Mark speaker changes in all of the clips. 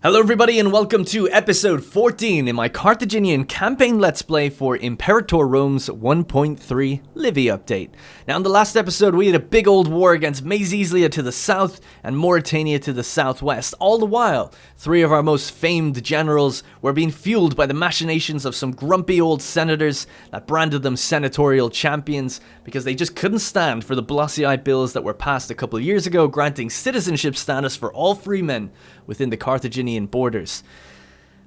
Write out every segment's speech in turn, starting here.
Speaker 1: Hello everybody and welcome to episode 14 in my Carthaginian campaign let's play for Imperator Rome's 1.3 Livy update. Now in the last episode we had a big old war against Mazeislia to the south and Mauritania to the southwest. All the while, three of our most famed generals were being fueled by the machinations of some grumpy old senators that branded them senatorial champions because they just couldn't stand for the Blossii bills that were passed a couple of years ago granting citizenship status for all free men within the Carthaginian borders.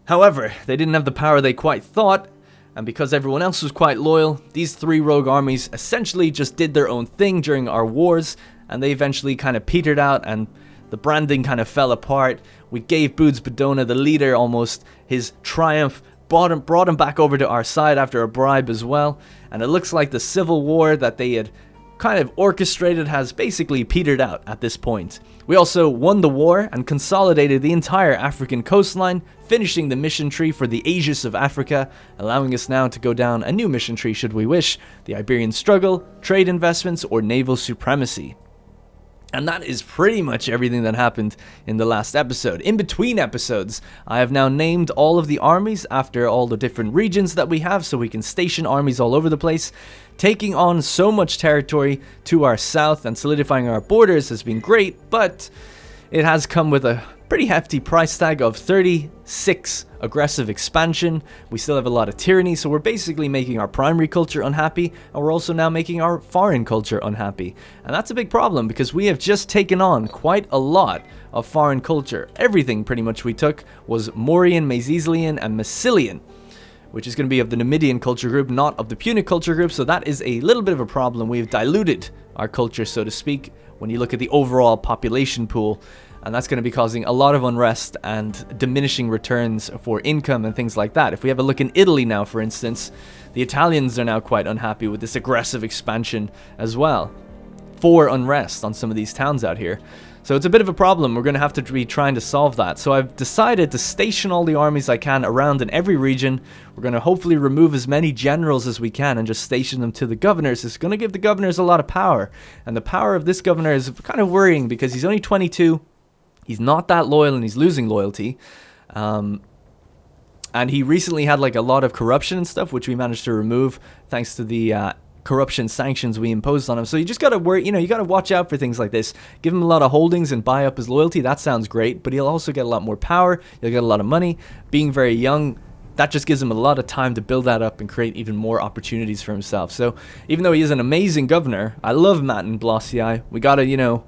Speaker 1: However, they didn't have the power they quite thought, and because everyone else was quite loyal, these three rogue armies essentially just did their own thing during our wars, and they eventually kind of petered out and the branding kind of fell apart. We gave Boots Bedona, the leader, almost his triumph, brought him back over to our side after a bribe as well, and it looks like the civil war that they had kind of orchestrated has basically petered out at this point. We also won the war and consolidated the entire African coastline, finishing the mission tree for the Aegis of Africa, allowing us now to go down a new mission tree should we wish: the Iberian struggle, trade investments, or naval supremacy. And that is pretty much everything that happened in the last episode. In between episodes, I have now named all of the armies after all the different regions that we have, so we can station armies all over the place. Taking on so much territory to our south and solidifying our borders has been great, but it has come with a pretty hefty price tag of 36 aggressive expansion. We still have a lot of tyranny, so we're basically making our primary culture unhappy, and we're also now making our foreign culture unhappy. And that's a big problem because we have just taken on quite a lot of foreign culture. Everything pretty much we took was Maurian, Mazeislian, and Massilian, which is going to be of the Numidian culture group, not of the Punic culture group, so that is a little bit of a problem. We've diluted our culture, so to speak, when you look at the overall population pool, and that's going to be causing a lot of unrest and diminishing returns for income and things like that. If we have a look in Italy now, for instance, the Italians are now quite unhappy with this aggressive expansion as well, for unrest on some of these towns out here. So it's a bit of a problem. We're going to have to be trying to solve that. So I've decided to station all the armies I can around in every region. We're going to hopefully remove as many generals as we can and just station them to the governors. It's going to give the governors a lot of power. And the power of this governor is kind of worrying because he's only 22. He's not that loyal and he's losing loyalty. And he recently had like a lot of corruption and stuff, which we managed to remove thanks to the corruption sanctions we imposed on him. So you just gotta worry, you gotta watch out for things like this. Give him a lot of holdings and buy up his loyalty. That sounds great, but he'll also get a lot more power. He'll get a lot of money. Being very young, that just gives him a lot of time to build that up and create even more opportunities for himself. So even though he is an amazing governor, I love Matt and Blossii. We gotta,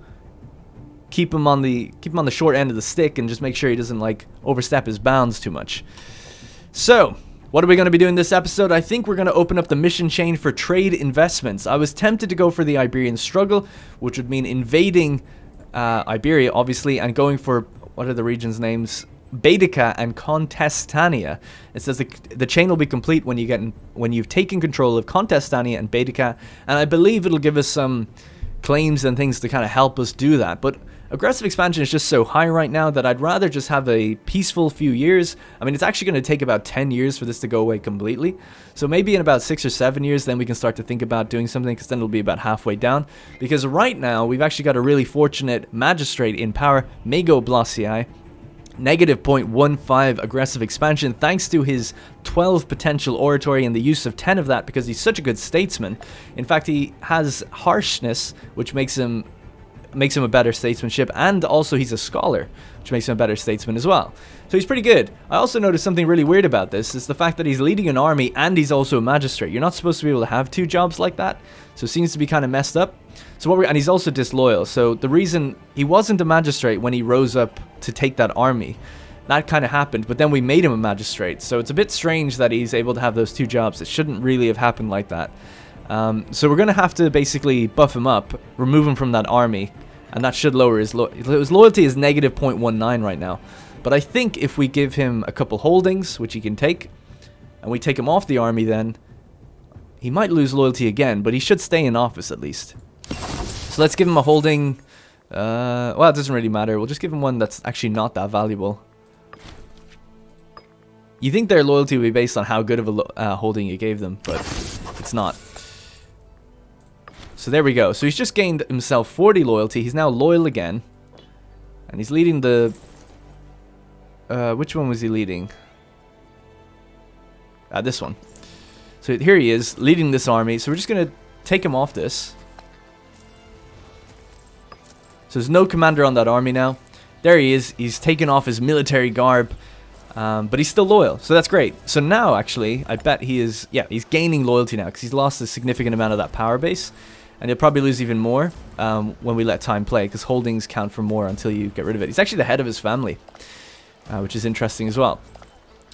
Speaker 1: keep him on the short end of the stick and just make sure he doesn't like overstep his bounds too much. So what are we going to be doing this episode? I think we're going to open up the mission chain for trade investments. I was tempted to go for the Iberian struggle, which would mean invading Iberia, obviously, and going for, what are the regions' names? Baetica and Contestania. It says the chain will be complete when you've taken control of Contestania and Baetica, and I believe it'll give us some claims and things to kind of help us do that. But aggressive expansion is just so high right now that I'd rather just have a peaceful few years. I mean, it's actually going to take about 10 years for this to go away completely. So maybe in about 6 or 7 years, then we can start to think about doing something, because then it'll be about halfway down. Because right now, we've actually got a really fortunate magistrate in power, Mago Blossii. Negative 0.15 aggressive expansion thanks to his 12 potential oratory and the use of 10 of that because he's such a good statesman. In fact, he has harshness, which makes him a better statesmanship, and also he's a scholar, which makes him a better statesman as well. So he's pretty good. I also noticed something really weird about this is the fact that he's leading an army and he's also a magistrate. You're not supposed to be able to have two jobs like that, so it seems to be kind of messed up. So and he's also disloyal. So the reason he wasn't a magistrate when he rose up to take that army, that kind of happened, but then we made him a magistrate. So it's a bit strange that he's able to have those two jobs. It shouldn't really have happened like that. So we're going to have to basically buff him up, remove him from that army, and that should lower his loyalty is negative 0.19 right now. But I think if we give him a couple holdings, which he can take, and we take him off the army, then he might lose loyalty again, but he should stay in office at least. So let's give him a holding. Well, it doesn't really matter. We'll just give him one that's actually not that valuable. You think their loyalty would be based on how good of a holding you gave them, but it's not. So there we go. So he's just gained himself 40 loyalty. He's now loyal again. And he's leading the Which one was he leading? This one. So here he is, leading this army. So we're just going to take him off this. So there's no commander on that army now. There he is. He's taken off his military garb. But he's still loyal. So that's great. So now, actually, I bet he is... Yeah, he's gaining loyalty now because he's lost a significant amount of that power base. And he'll probably lose even more when we let time play, because holdings count for more until you get rid of it. He's actually the head of his family, which is interesting as well.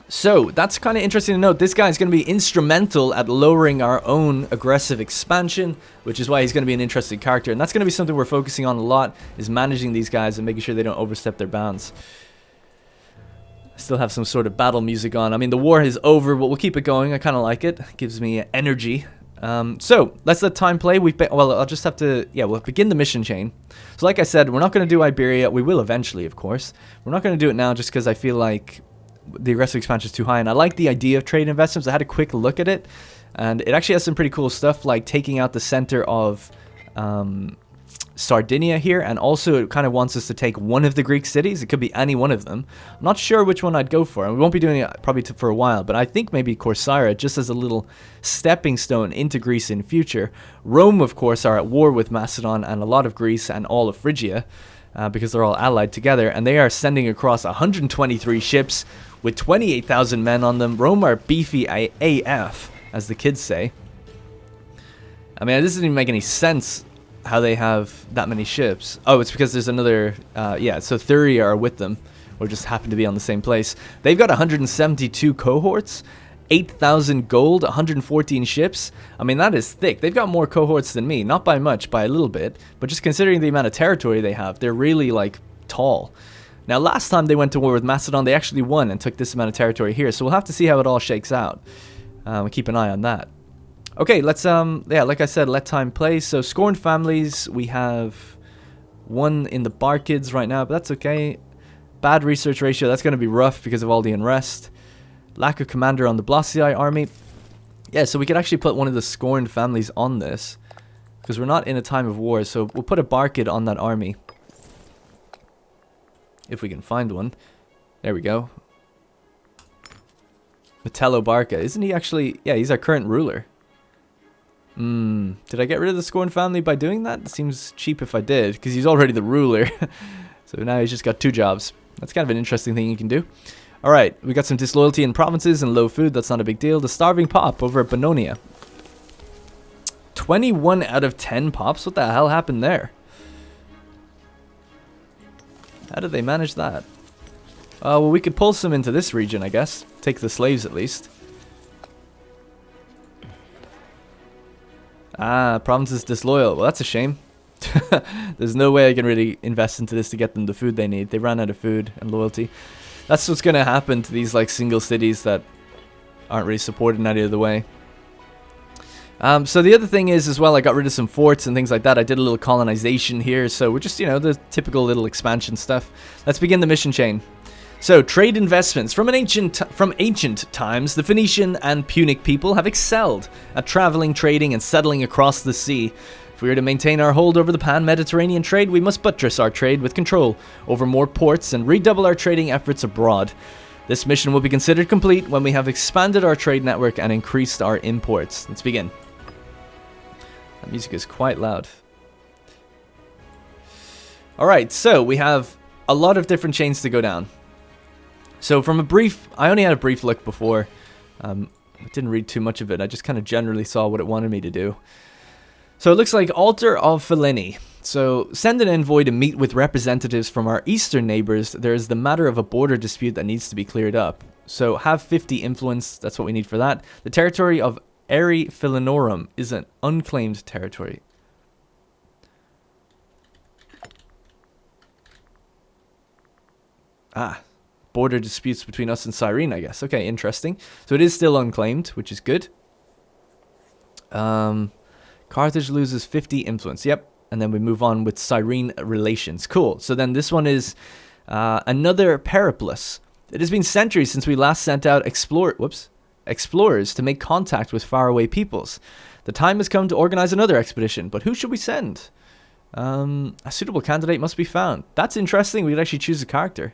Speaker 1: So that's kind of interesting to note. This guy is going to be instrumental at lowering our own aggressive expansion, which is why he's going to be an interesting character. And that's going to be something we're focusing on a lot, is managing these guys and making sure they don't overstep their bounds. Still have some sort of battle music on. I mean, the war is over, but we'll keep it going. I kind of like it. It gives me energy. So let's let time play. Well, I'll just have to, we'll begin the mission chain. So like I said, we're not going to do Iberia. We will eventually, of course. We're not going to do it now just because I feel like the aggressive expansion is too high. And I like the idea of trade investments. I had a quick look at it, and it actually has some pretty cool stuff, like taking out the center of Sardinia here, and also it kind of wants us to take one of the Greek cities. It could be any one of them. I'm not sure which one I'd go for, and we won't be doing it probably for a while, but I think maybe Corcyra, just as a little stepping stone into Greece in future. Rome, of course, are at war with Macedon and a lot of Greece and all of Phrygia, because they're all allied together, and they are sending across 123 ships with 28,000 men on them. Rome are beefy AF, as the kids say. I mean, this doesn't even make any sense how they have that many ships. Oh, it's because there's another, so Thuria are with them, or just happen to be on the same place. They've got 172 cohorts, 8,000 gold, 114 ships. I mean, that is thick. They've got more cohorts than me, not by much, by a little bit, but just considering the amount of territory they have, they're really, like, tall. Now, last time they went to war with Macedon, they actually won and took this amount of territory here, so we'll have to see how it all shakes out. Keep an eye on that. Okay, let's, like I said, let time play. So, scorned families, we have one in the Barkids right now, but that's okay. Bad research ratio, that's going to be rough because of all the unrest. Lack of commander on the Blossii army. Yeah, so we could actually put one of the scorned families on this, because we're not in a time of war, so we'll put a Barkid on that army. If we can find one. There we go. Metello Barca, isn't he actually... Yeah, he's our current ruler. Did I get rid of the scorned family by doing that? It seems cheap if I did, because he's already the ruler. So now he's just got 2 jobs. That's kind of an interesting thing you can do. Alright, we got some disloyalty in provinces and low food. That's not a big deal. The starving pop over at Bononia. 21 out of 10 pops? What the hell happened there? How did they manage that? Well, we could pull some into this region, I guess. Take the slaves at least. Ah, provinces disloyal. Well, that's a shame. There's no way I can really invest into this to get them the food they need. They ran out of food and loyalty. That's what's going to happen to these like single cities that aren't really supported in any other way. So the other thing is as well, I got rid of some forts and things like that. I did a little colonization here. So we're just, the typical little expansion stuff. Let's begin the mission chain. So, trade investments. From ancient times, the Phoenician and Punic people have excelled at traveling, trading, and settling across the sea. If we are to maintain our hold over the pan-Mediterranean trade, we must buttress our trade with control over more ports and redouble our trading efforts abroad. This mission will be considered complete when we have expanded our trade network and increased our imports. Let's begin. That music is quite loud. Alright, so we have a lot of different chains to go down. So from I only had a brief look before. I didn't read too much of it. I just kind of generally saw what it wanted me to do. So it looks like Altar of Phileni. So send an envoy to meet with representatives from our eastern neighbors. There is the matter of a border dispute that needs to be cleared up. So have 50 influence. That's what we need for that. The territory of Eri Philenorum is an unclaimed territory. Border disputes between us and Cyrene, I guess. Okay, interesting. So it is still unclaimed, which is good. Carthage loses 50 influence. Yep. And then we move on with Cyrene relations. Cool. So then this one is another Periplus. It has been centuries since we last sent out explorers to make contact with faraway peoples. The time has come to organize another expedition, but who should we send? A suitable candidate must be found. That's interesting. We could actually choose a character.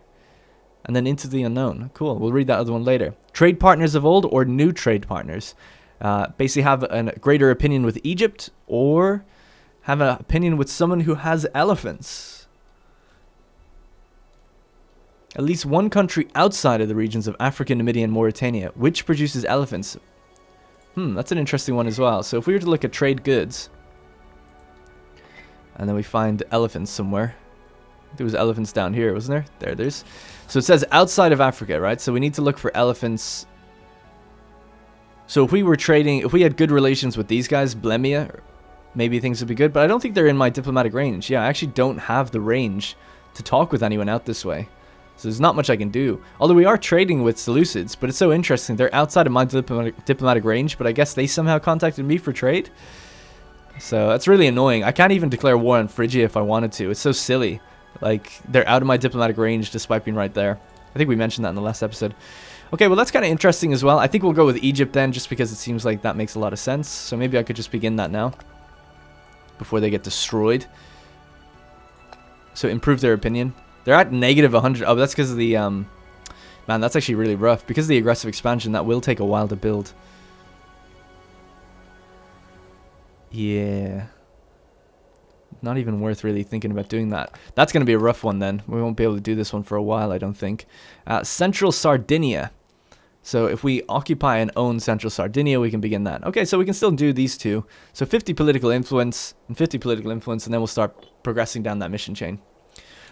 Speaker 1: and then into the unknown. Cool. We'll read that other one later. Trade partners of old or new trade partners. Basically have a greater opinion with Egypt or have an opinion with someone who has elephants. At least one country outside of the regions of Africa, Namibia, and Mauritania, which produces elephants. That's an interesting one as well. So if we were to look at trade goods, and then we find elephants somewhere. There was elephants down here, wasn't there? There's. So it says outside of Africa, right? So we need to look for elephants. So if we were trading, if we had good relations with these guys, Blemia, maybe things would be good. But I don't think they're in my diplomatic range. Yeah, I actually don't have the range to talk with anyone out this way. So there's not much I can do. Although we are trading with Seleucids, but it's so interesting. They're outside of my diplomatic range, but I guess they somehow contacted me for trade. So that's really annoying. I can't even declare war on Phrygia if I wanted to. It's so silly. Like, they're out of my diplomatic range despite being right there. I think we mentioned that in the last episode. Okay, well, that's kind of interesting as well. I think we'll go with Egypt then, just because it seems like that makes a lot of sense. So maybe I could just begin that now, before they get destroyed. So improve their opinion. They're at negative 100. Oh, but that's because of the... Man, that's actually really rough. Because of the aggressive expansion, that will take a while to build. Yeah. Not even worth really thinking about doing that. That's going to be a rough one then. We won't be able to do this one for a while, I don't think. Central Sardinia. So if we occupy and own Central Sardinia, we can begin that. Okay, so we can still do these two. So 50 political influence and 50 political influence, and then we'll start progressing down that mission chain.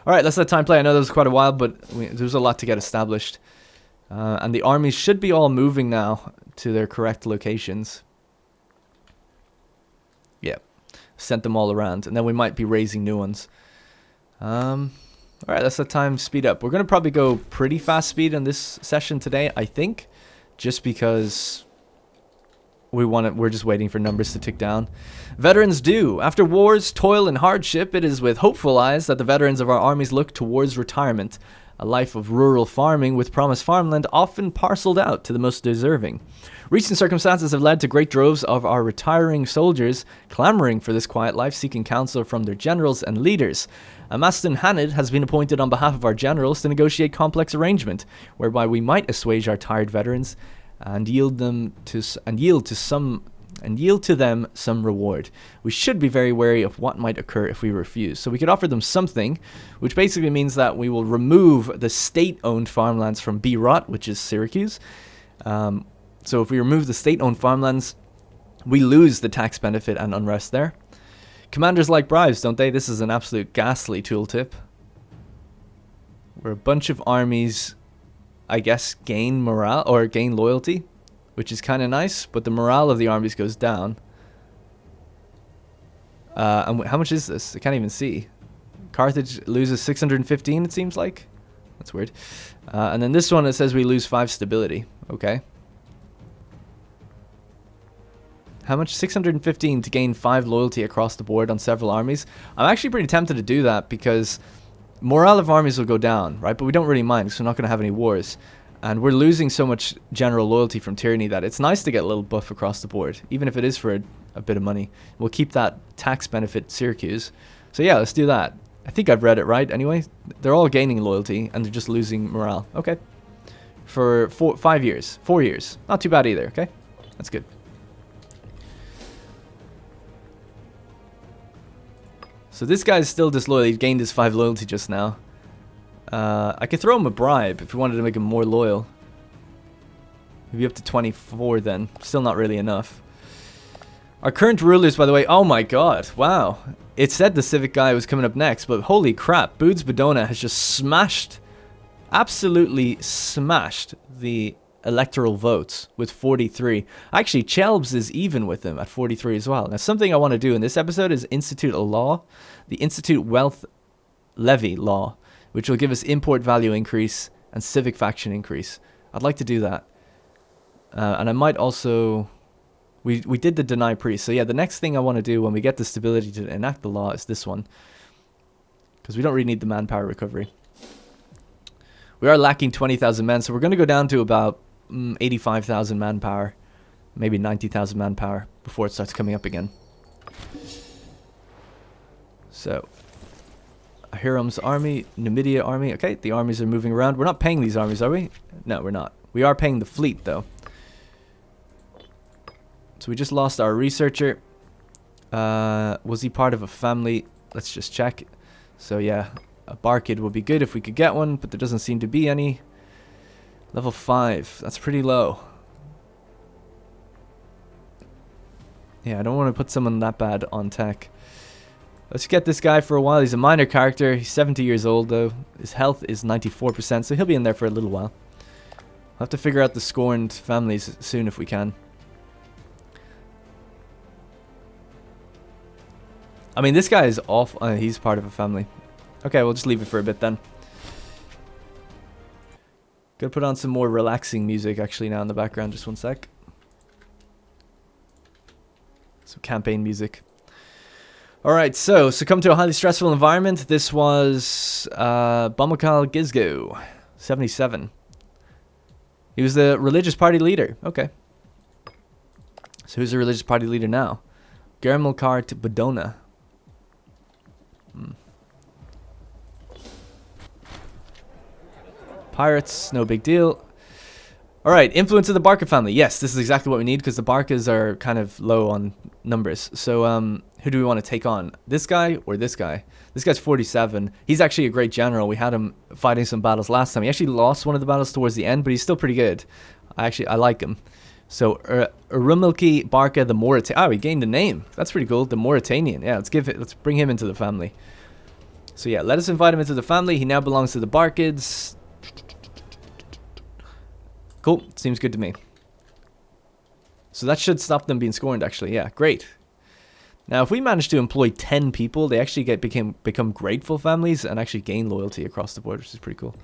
Speaker 1: Alright, let's let time play. I know that was quite a while, but there's a lot to get established. And the armies should be all moving now to their correct locations. Yeah. Sent them all around, and then we might be raising new ones. Alright, let's let time speed up. We're going to probably go pretty fast speed on this session today, I think. Just because we're just waiting for numbers to tick down. Veterans do. After wars, toil, and hardship, it is with hopeful eyes that the veterans of our armies look towards retirement. A life of rural farming with promised farmland often parceled out to the most deserving. Recent circumstances have led to great droves of our retiring soldiers clamoring for this quiet life, seeking counsel from their generals and leaders. Amaston Hanid has been appointed on behalf of our generals to negotiate complex arrangement, whereby we might assuage our tired veterans and yield to them some reward. We should be very wary of what might occur if we refuse. So we could offer them something, which basically means that we will remove the state-owned farmlands from Beerot, which is Syracuse. So if we remove the state-owned farmlands, we lose the tax benefit and unrest there. Commanders like bribes, don't they? This is an absolute ghastly tooltip. Where a bunch of armies, I guess, gain morale or gain loyalty, which is kind of nice, but the morale of the armies goes down. And how much is this? I can't even see. Carthage loses 615, it seems like. That's weird. And then this one, it says we lose 5 stability. Okay. How much? 615 to gain 5 loyalty across the board on several armies. I'm actually pretty tempted to do that because morale of armies will go down, right? But we don't really mind because we're not going to have any wars. And we're losing so much general loyalty from tyranny that it's nice to get a little buff across the board, even if it is for a bit of money. We'll keep that tax benefit Syracuse. So yeah, let's do that. I think I've read it right anyway. They're all gaining loyalty and they're just losing morale. Okay. For 5 years. 4 years. Not too bad either, okay? That's good. So this guy's still disloyal. He gained his 5 loyalty just now. I could throw him a bribe if we wanted to make him more loyal. Maybe up to 24 then. Still not really enough. Our current rulers, by the way, oh my god, wow. It said the civic guy was coming up next, but holy crap, Boods Bedona has just smashed, absolutely smashed the electoral votes with 43. Actually, Chelbs is even with him at 43 as well. Now, something I want to do in this episode is institute a law, the Institute Wealth Levy law, which will give us import value increase and civic faction increase. I'd like to do that. And I might also... We did the deny priest. So yeah, the next thing I want to do when we get the stability to enact the law is this one. Because we don't really need the manpower recovery. We are lacking 20,000 men, so we're going to go down to about 85,000 manpower. Maybe 90,000 manpower before it starts coming up again. So... Hiram's army, Numidia army. Okay, the armies are moving around. We're not paying these armies, are we? No, we're not. We are paying the fleet, though. So we just lost our researcher. Was he part of a family? Let's just check. So yeah, a Barkid would be good if we could get one, but there doesn't seem to be any. Level 5. That's pretty low. Yeah, I don't want to put someone that bad on tech. Let's get this guy for a while. He's a minor character. He's 70 years old, though. His health is 94%, so he'll be in there for a little while. We'll have to figure out the scorned families soon if we can. I mean, this guy is off. He's part of a family. Okay, we'll just leave it for a bit then. Gotta put on some more relaxing music actually now in the background. Just one sec. Some campaign music. Alright, so succumb to a highly stressful environment. This was Bomakal Gizgo, 77. He was the religious party leader. Okay. So who's the religious party leader now? Germalkart Badona. Pirates, no big deal. Alright, influence of the Barca family. Yes, this is exactly what we need because the Barcas are kind of low on numbers. So, who do we want to take on? This guy or this guy? This guy's 47. He's actually a great general. We had him fighting some battles last time. He actually lost one of the battles towards the end, but he's still pretty good. I like him. So, Urumilki Barca the Mauritanian. Ah, we gained a name. That's pretty cool. The Mauritanian. Yeah, let's bring him into the family. So yeah, let us invite him into the family. He now belongs to the Barkids. Cool. Seems good to me. So that should stop them being scorned, actually. Yeah, great. Now, if we manage to employ 10 people, they actually become grateful families and actually gain loyalty across the board, which is pretty cool.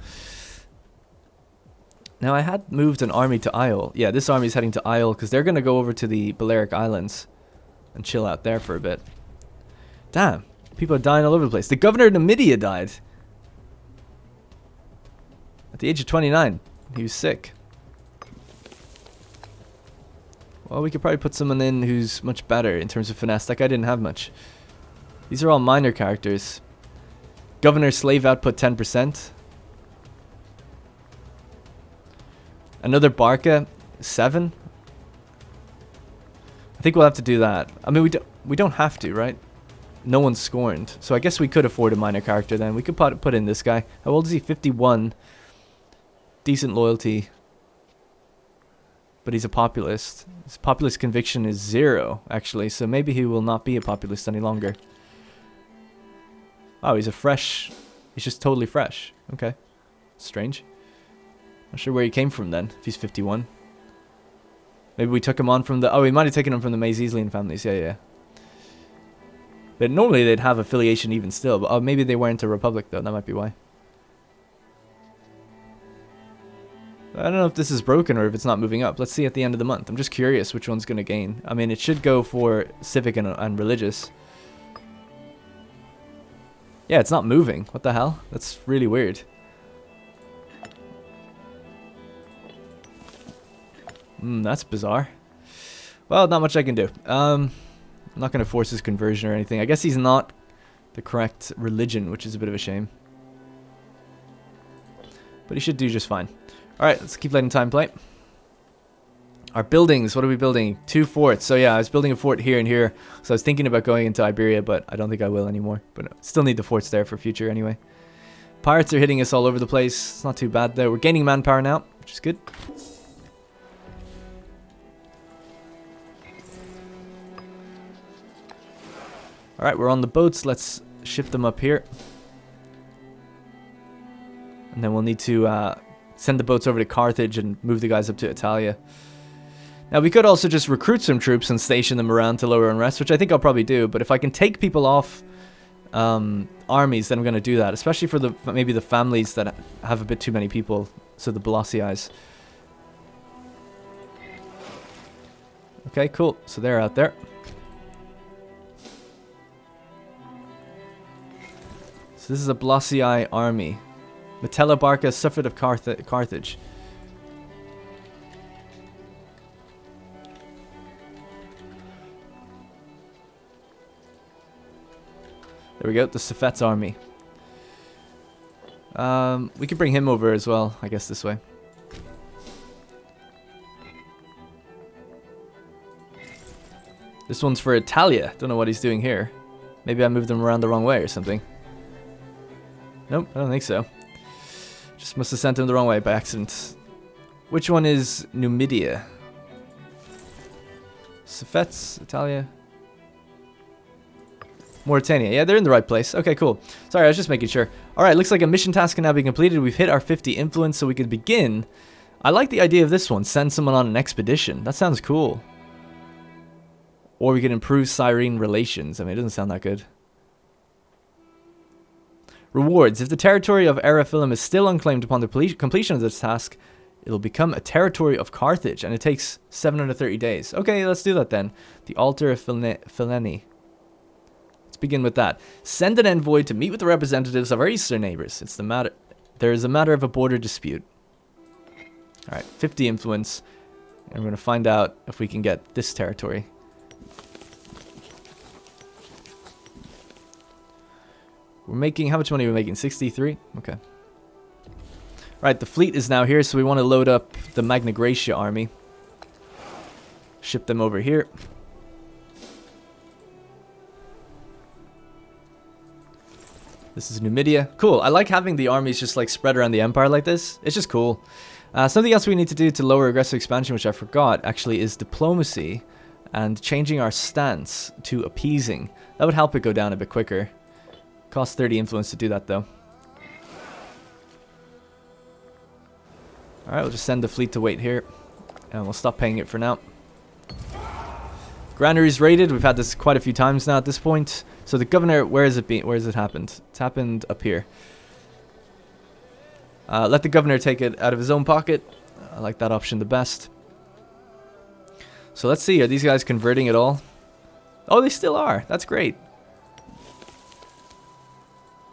Speaker 1: Now, I had moved an army to Isle. Yeah, this army is heading to Isle because they're going to go over to the Balearic Islands and chill out there for a bit. Damn. People are dying all over the place. The governor of Numidia died. At the age of 29. He was sick. Well, we could probably put someone in who's much better in terms of finesse. That guy didn't have much. These are all minor characters. Governor slave output 10%. Another Barca 7. I think we'll have to do that. I mean, we don't have to, right? No one's scorned. So I guess we could afford a minor character then. We could put in this guy. How old is he? 51. Decent loyalty. But he's a populist. His populist conviction is 0, actually. So maybe he will not be a populist any longer. Oh, he's just totally fresh. Okay. Strange. Not sure where he came from then, if he's 51. Maybe we took him on from the... Oh, we might have taken him from the Maze-Islian families. Yeah, yeah. But normally they'd have affiliation even still. But maybe they weren't a republic, though. That might be why. I don't know if this is broken or if it's not moving up. Let's see at the end of the month. I'm just curious which one's going to gain. I mean, it should go for civic and religious. Yeah, it's not moving. What the hell? That's really weird. That's bizarre. Well, not much I can do. I'm not going to force his conversion or anything. I guess he's not the correct religion, which is a bit of a shame. But he should do just fine. Alright, let's keep letting time play. Our buildings, what are we building? 2 forts. So yeah, I was building a fort here and here. So I was thinking about going into Iberia, but I don't think I will anymore. But still need the forts there for future anyway. Pirates are hitting us all over the place. It's not too bad though. We're gaining manpower now, which is good. Alright, we're on the boats. Let's ship them up here. And then we'll need to send the boats over to Carthage and move the guys up to Italia. Now, we could also just recruit some troops and station them around to lower unrest, which I think I'll probably do. But if I can take people off armies, then I'm going to do that. Especially for maybe the families that have a bit too many people. So the Bolossiais. Okay, cool. So they're out there. So this is a Bolossii army. Metella Barca suffered of Carthage. There we go, the Safet's army. We could bring him over as well, I guess this way. This one's for Italia. Don't know what he's doing here. Maybe I moved him around the wrong way or something. Nope, I don't think so. Just must have sent him the wrong way by accident. Which one is Numidia? Safets, Italia. Mauritania. Yeah, they're in the right place. Okay, cool. Sorry, I was just making sure. Alright, looks like a mission task can now be completed. We've hit our 50 influence, so we can begin. I like the idea of this one. Send someone on an expedition. That sounds cool. Or we can improve Cyrene relations. I mean, it doesn't sound that good. Rewards. If the territory of Erephilim is still unclaimed upon the completion of this task, it'll become a territory of Carthage, and it takes 730 days. Okay, let's do that then. The Altar of Phileni. Let's begin with that. Send an envoy to meet with the representatives of our eastern neighbors. There is a matter of a border dispute. Alright, 50 influence. And we're going to find out if we can get this territory. We're making, how much money are we making? 63? Okay. Right, the fleet is now here, so we want to load up the Magna Graecia army. Ship them over here. This is Numidia. Cool, I like having the armies just like spread around the empire like this. It's just cool. Something else we need to do to lower aggressive expansion, which I forgot, actually, is diplomacy and changing our stance to appeasing. That would help it go down a bit quicker. Costs 30 influence to do that, though. Alright, we'll just send the fleet to wait here. And we'll stop paying it for now. Granaries raided. We've had this quite a few times now at this point. So the governor, where has it been? Where has it happened? It's happened up here. Let the governor take it out of his own pocket. I like that option the best. So let's see. Are these guys converting at all? Oh, they still are. That's great.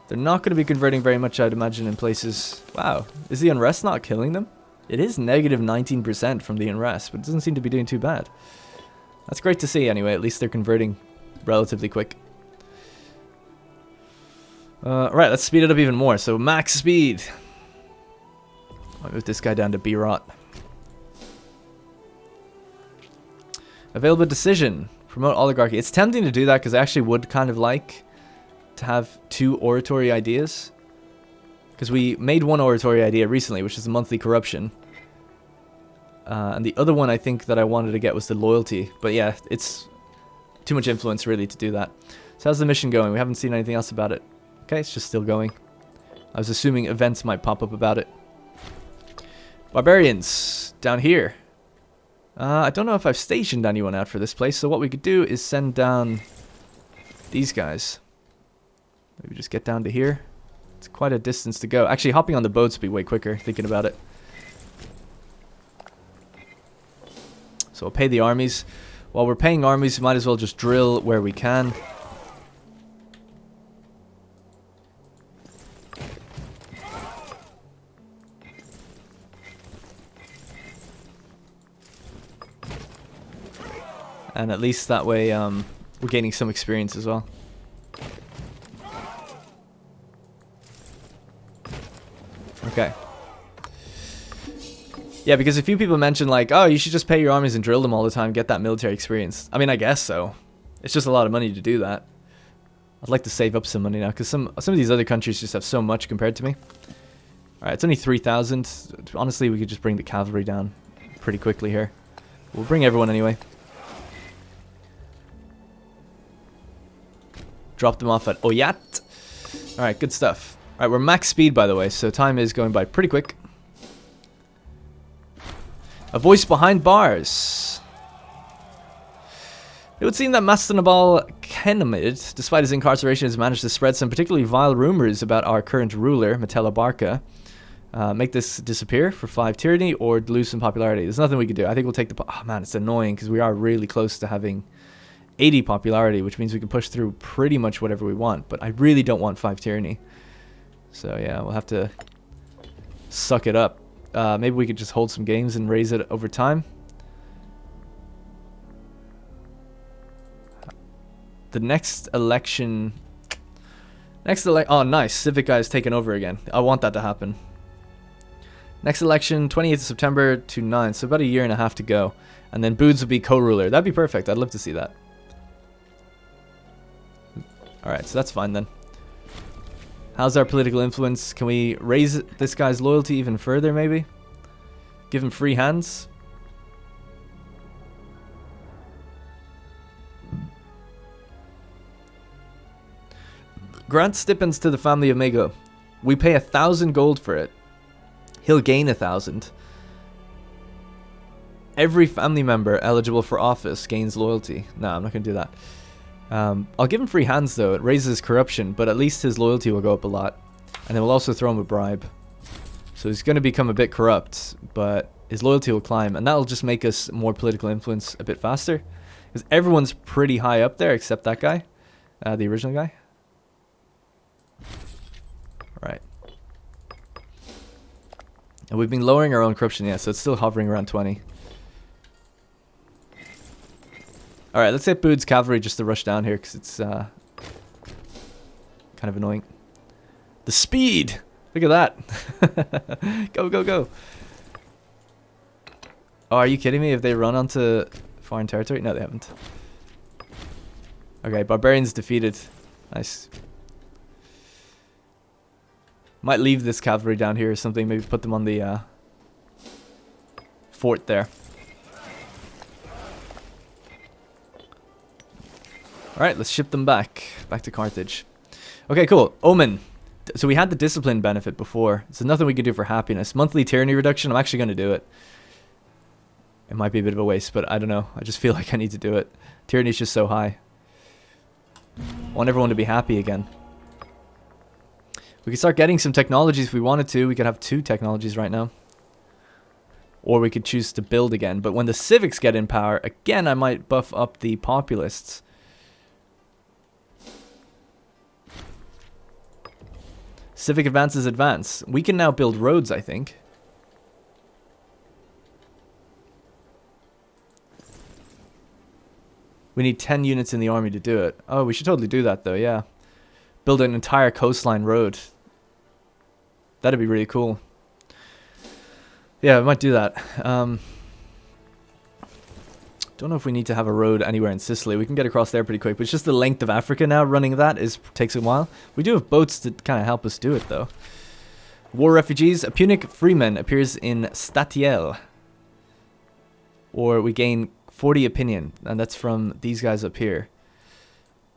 Speaker 1: They're not going to be converting very much, I'd imagine, in places... Wow. Is the unrest not killing them? It is negative 19% from the unrest, but it doesn't seem to be doing too bad. That's great to see, anyway. At least they're converting relatively quick. Right, let's speed it up even more. So, max speed. I'll move this guy down to B-Rot. Available decision. Promote oligarchy. It's tempting to do that because I actually would kind of like to have 2 oratory ideas, because we made one oratory idea recently, which is the monthly corruption, and the other one I think that I wanted to get was the loyalty, but yeah, it's too much influence really to do that. So how's the mission going? We haven't seen anything else about it. Okay, it's just still going. I was assuming events might pop up about it. Barbarians down here. I don't know if I've stationed anyone out for this place, so what we could do is send down these guys. Maybe just get down to here. It's quite a distance to go. Actually, hopping on the boats would be way quicker, thinking about it. So we'll pay the armies. While we're paying armies, we might as well just drill where we can. And at least that way, we're gaining some experience as well. Okay. Yeah, because a few people mentioned like, oh, you should just pay your armies and drill them all the time, get that military experience. I mean, I guess so. It's just a lot of money to do that. I'd like to save up some money now, because some of these other countries just have so much compared to me. Alright, it's only 3,000. Honestly, we could just bring the cavalry down pretty quickly here. We'll bring everyone anyway. Drop them off at Oyat. Alright, good stuff. Alright, we're max speed, by the way, so time is going by pretty quick. A voice behind bars. It would seem that Master Naval Kenamid, despite his incarceration, has managed to spread some particularly vile rumors about our current ruler, Metella Barca. Make this disappear for 5 tyranny or lose some popularity. There's nothing we can do. I think we'll take the... Oh man, it's annoying because we are really close to having 80 popularity, which means we can push through pretty much whatever we want. But I really don't want 5 tyranny. So yeah, we'll have to suck it up. Maybe we could just hold some games and raise it over time. The next election Oh, nice. Civic guy is taking over again. I want that to happen. Next election, 28th of September to 9th. So about a year and a half to go. And then Boods will be co-ruler. That'd be perfect. I'd love to see that. Alright, so that's fine then. How's our political influence? Can we raise this guy's loyalty even further, maybe? Give him free hands? Grant stipends to the family of Mago. We pay 1,000 gold for it. He'll gain 1,000. Every family member eligible for office gains loyalty. No, I'm not going to do that. I'll give him free hands though. It raises corruption, but at least his loyalty will go up a lot. And then we'll also throw him a bribe. So he's going to become a bit corrupt, but his loyalty will climb. And that'll just make us more political influence a bit faster. Because everyone's pretty high up there except that guy. The original guy. Right. And we've been lowering our own corruption, yeah, so it's still hovering around 20. Alright, let's get Bood's cavalry just to rush down here, because it's kind of annoying. The speed! Look at that! Go, go, go! Oh, are you kidding me? Have they run onto foreign territory? No, they haven't. Okay, barbarians defeated. Nice. Might leave this cavalry down here or something. Maybe put them on the fort there. Alright, let's ship them back. Back to Carthage. Okay, cool. Omen. So we had the discipline benefit before. So nothing we could do for happiness. Monthly tyranny reduction. I'm actually going to do it. It might be a bit of a waste, but I don't know. I just feel like I need to do it. Tyranny is just so high. I want everyone to be happy again. We could start getting some technologies if we wanted to. We could have 2 technologies right now. Or we could choose to build again. But when the civics get in power, again, I might buff up the populists. Civic advances advance. We can now build roads, I think. We need 10 units in the army to do it. Oh, we should totally do that, though, yeah. Build an entire coastline road. That'd be really cool. Yeah, we might do that. Don't know if we need to have a road anywhere in Sicily. We can get across there pretty quick, but it's just the length of Africa now. Running that takes a while. We do have boats to kind of help us do it, though. War refugees. A Punic freeman appears in Statiel. Or we gain 40 opinion, and that's from these guys up here.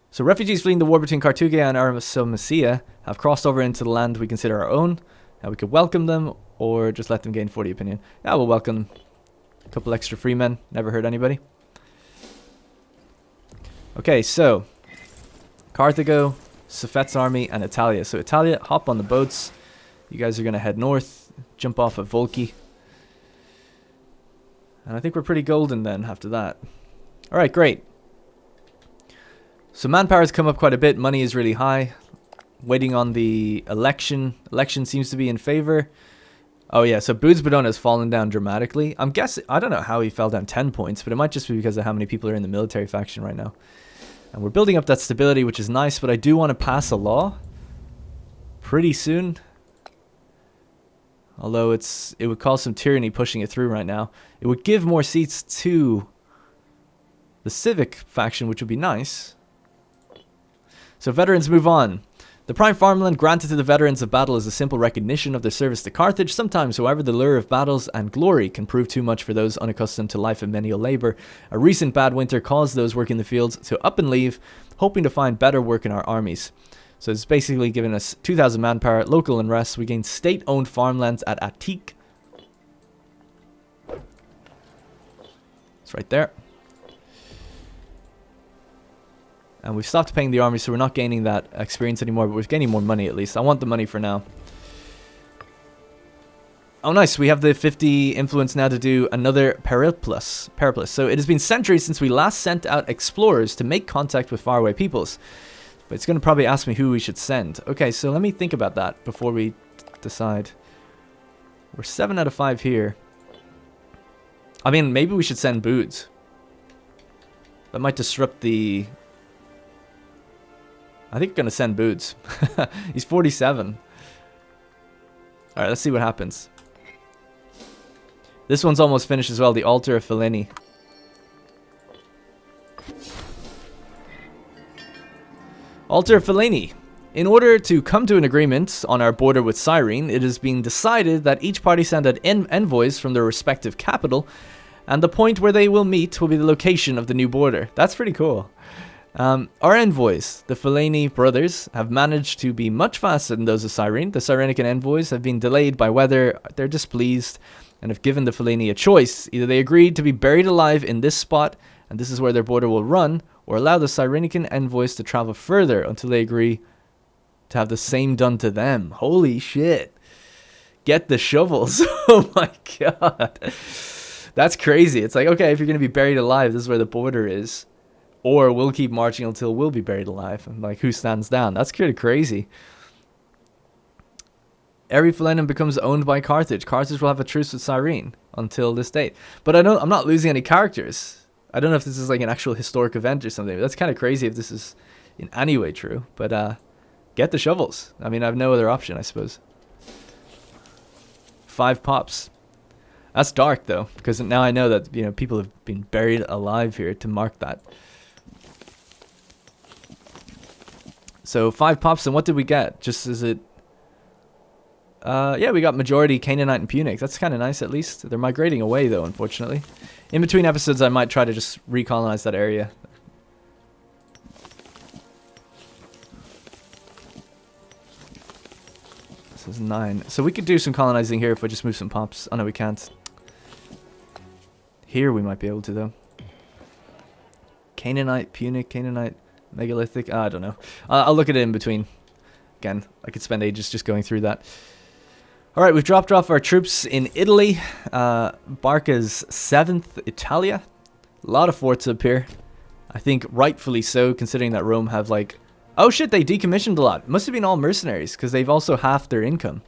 Speaker 1: So refugees fleeing the war between Carthage and Armasomacia have crossed over into the land we consider our own. Now we could welcome them or just let them gain 40 opinion. Yeah, we'll welcome them. A couple extra free men. Never hurt anybody. Okay, so Carthago, Safet's army, and Italia. So Italia, hop on the boats. You guys are going to head north, jump off at Volki. And I think we're pretty golden then after that. Alright, great. So manpower's come up quite a bit. Money is really high. Waiting on the election. Election seems to be in favor. Oh yeah, so Boods Badona has fallen down dramatically. I'm guessing, I don't know how he fell down 10 points, but it might just be because of how many people are in the military faction right now. And we're building up that stability, which is nice, but I do want to pass a law pretty soon. Although it would cause some tyranny pushing it through right now. It would give more seats to the civic faction, which would be nice. So veterans move on. The prime farmland granted to the veterans of battle is a simple recognition of their service to Carthage. Sometimes, however, the lure of battles and glory can prove too much for those unaccustomed to life of menial labor. A recent bad winter caused those working the fields to up and leave, hoping to find better work in our armies. So it's basically giving us 2,000 manpower, local unrest. We gain state-owned farmlands at Attique. It's right there. And we've stopped paying the army, so we're not gaining that experience anymore, but we're gaining more money at least. I want the money for now. Oh, nice. We have the 50 influence now to do another periplus. So it has been centuries since we last sent out explorers to make contact with faraway peoples. But it's going to probably ask me who we should send. Okay, so let me think about that before we decide. We're 7 out of 5 here. I mean, maybe we should send Boods. That might disrupt the I think we're going to send Boots. He's 47. Alright, let's see what happens. This one's almost finished as well. The Altar of Felini. Altar of Felini. In order to come to an agreement on our border with Cyrene, it has been decided that each party send out envoys from their respective capital, and the point where they will meet will be the location of the new border. That's pretty cool. Our envoys, the Felini brothers, have managed to be much faster than those of Cyrene. The Cyrenican envoys have been delayed by weather, they're displeased, and have given the Felini a choice. Either they agreed to be buried alive in this spot, and this is where their border will run, or allow the Cyrenican envoys to travel further until they agree to have the same done to them. Holy shit. Get the shovels. Oh my god. That's crazy. It's like, okay, if you're going to be buried alive, this is where the border is. Or we'll keep marching until we'll be buried alive. And like, who stands down? That's kind of crazy. Every Felenum becomes owned by Carthage. Carthage will have a truce with Cyrene until this date. But I'm not losing any characters. I don't know if this is like an actual historic event or something. That's kind of crazy if this is in any way true. But get the shovels. I mean, I have no other option, I suppose. 5 pops. That's dark though, because now I know that, you know, people have been buried alive here to mark that. So 5 pops, and what did we get? Just is it? Yeah, we got majority Canaanite and Punic. That's kind of nice, at least. They're migrating away though, unfortunately. In between episodes, I might try to just recolonize that area. This is 9. So we could do some colonizing here if we just move some pops. Oh no, we can't. Here we might be able to though. Canaanite, Punic, Canaanite, Megalithic. I don't know. I'll look at it in between. Again, I could spend ages just going through that. Alright, we've dropped off our troops in Italy. Barca's 7th Italia. A lot of forts up here. I think rightfully so, considering that Rome have like... Oh shit, they decommissioned a lot. Must have been all mercenaries, because they've also halved their income.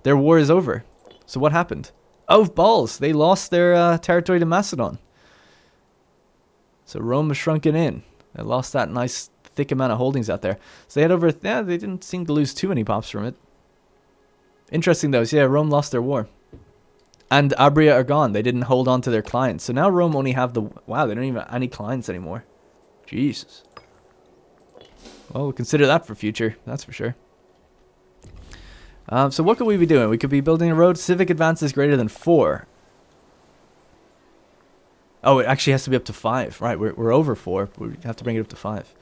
Speaker 1: Their war is over. So what happened? Oh, balls. They lost their territory to Macedon. So Rome was shrunken in. They lost that nice thick amount of holdings out there. So they had over... Yeah, they didn't seem to lose too many pops from it. Interesting though. So yeah, Rome lost their war. And Abria are gone. They didn't hold on to their clients. So now Rome only have the... Wow, they don't even have any clients anymore. Jesus. Well, we'll consider that for future. That's for sure. So what could we be doing? We could be building a road. Civic advances greater than 4. Oh, it actually has to be up to 5. Right, we're over 4. We have to bring it up to 5.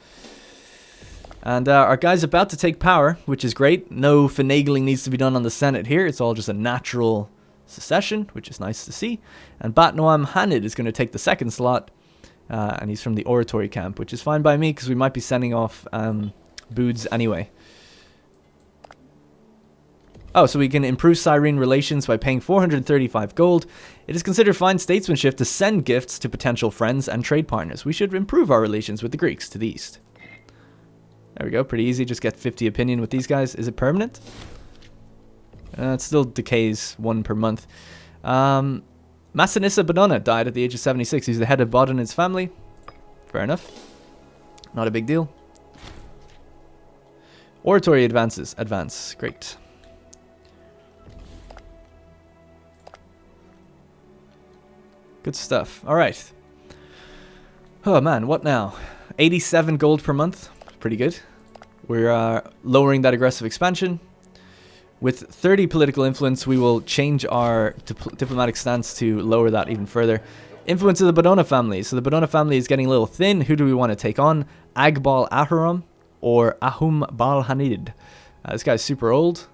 Speaker 1: And our guy's about to take power, which is great. No finagling needs to be done on the Senate here. It's all just a natural secession, which is nice to see. And Bat Noam Hanid is going to take the 2nd slot. And he's from the oratory camp, which is fine by me because we might be sending off Boods anyway. Oh, so we can improve Cyrene relations by paying 435 gold. It is considered fine statesmanship to send gifts to potential friends and trade partners. We should improve our relations with the Greeks to the east. There we go, pretty easy. Just get 50 opinion with these guys. Is it permanent? It still decays 1 per month. Massinissa Badona died at the age of 76. He's the head of Bodonid's family. Fair enough. Not a big deal. Oratory advances. Advance. Great. Good stuff. Alright. Oh man, what now? 87 gold per month. Pretty good. We're lowering that aggressive expansion. With 30 political influence, we will change our diplomatic stance to lower that even further. Influence of the Badona family. So the Badona family is getting a little thin. Who do we want to take on? Agbal Aharam or Ahum Bal Hanid? This guy's super old.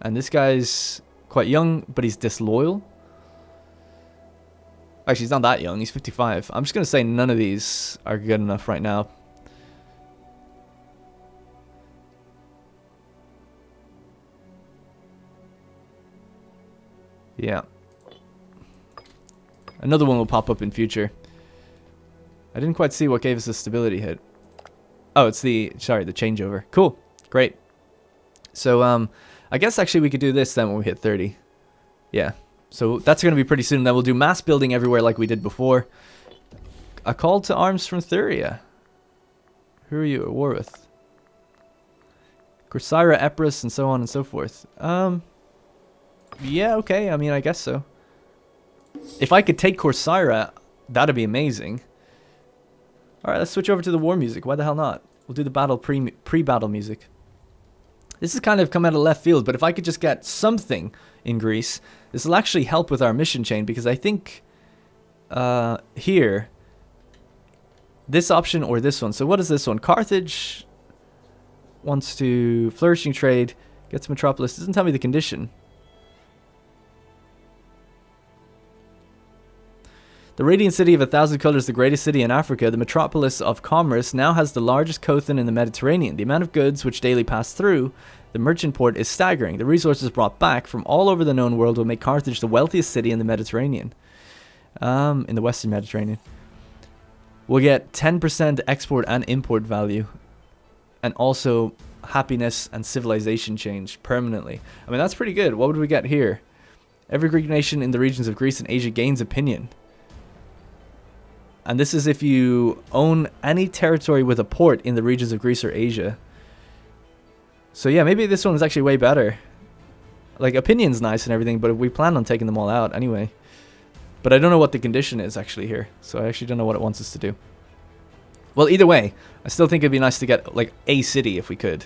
Speaker 1: And this guy's quite young, but he's disloyal. Actually, he's not that young. He's 55. I'm just going to say none of these are good enough right now. Yeah. Another one will pop up in future. I didn't quite see what gave us the stability hit. Oh, it's the changeover. Cool. Great. So, I guess actually we could do this then when we hit 30. Yeah. So that's going to be pretty soon. Then we'll do mass building everywhere like we did before. A call to arms from Thuria. Who are you at war with? Corsaira, Epirus, and so on and so forth. Yeah, okay. I mean, I guess so. If I could take Corsaira, that'd be amazing. Alright, let's switch over to the war music. Why the hell not? We'll do the battle pre-battle music. This has kind of come out of left field, but if I could just get something in Greece, this will actually help with our mission chain, because I think here, this option or this one. So what is this one? Carthage wants to flourishing trade, gets metropolis. Doesn't tell me the condition. The radiant city of 1,000 colors, the greatest city in Africa, the metropolis of commerce, now has the largest cothon in the Mediterranean. The amount of goods which daily pass through the merchant port is staggering. The resources brought back from all over the known world will make Carthage the wealthiest city in the Mediterranean. In the Western Mediterranean. We'll get 10% export and import value. And also happiness and civilization change permanently. I mean, that's pretty good. What would we get here? Every Greek nation in the regions of Greece and Asia gains opinion. And this is if you own any territory with a port in the regions of Greece or Asia. So yeah, maybe this one is actually way better. Like, opinion's nice and everything, but we plan on taking them all out anyway. But I don't know what the condition is actually here. So I actually don't know what it wants us to do. Well, either way, I still think it'd be nice to get, like, a city if we could.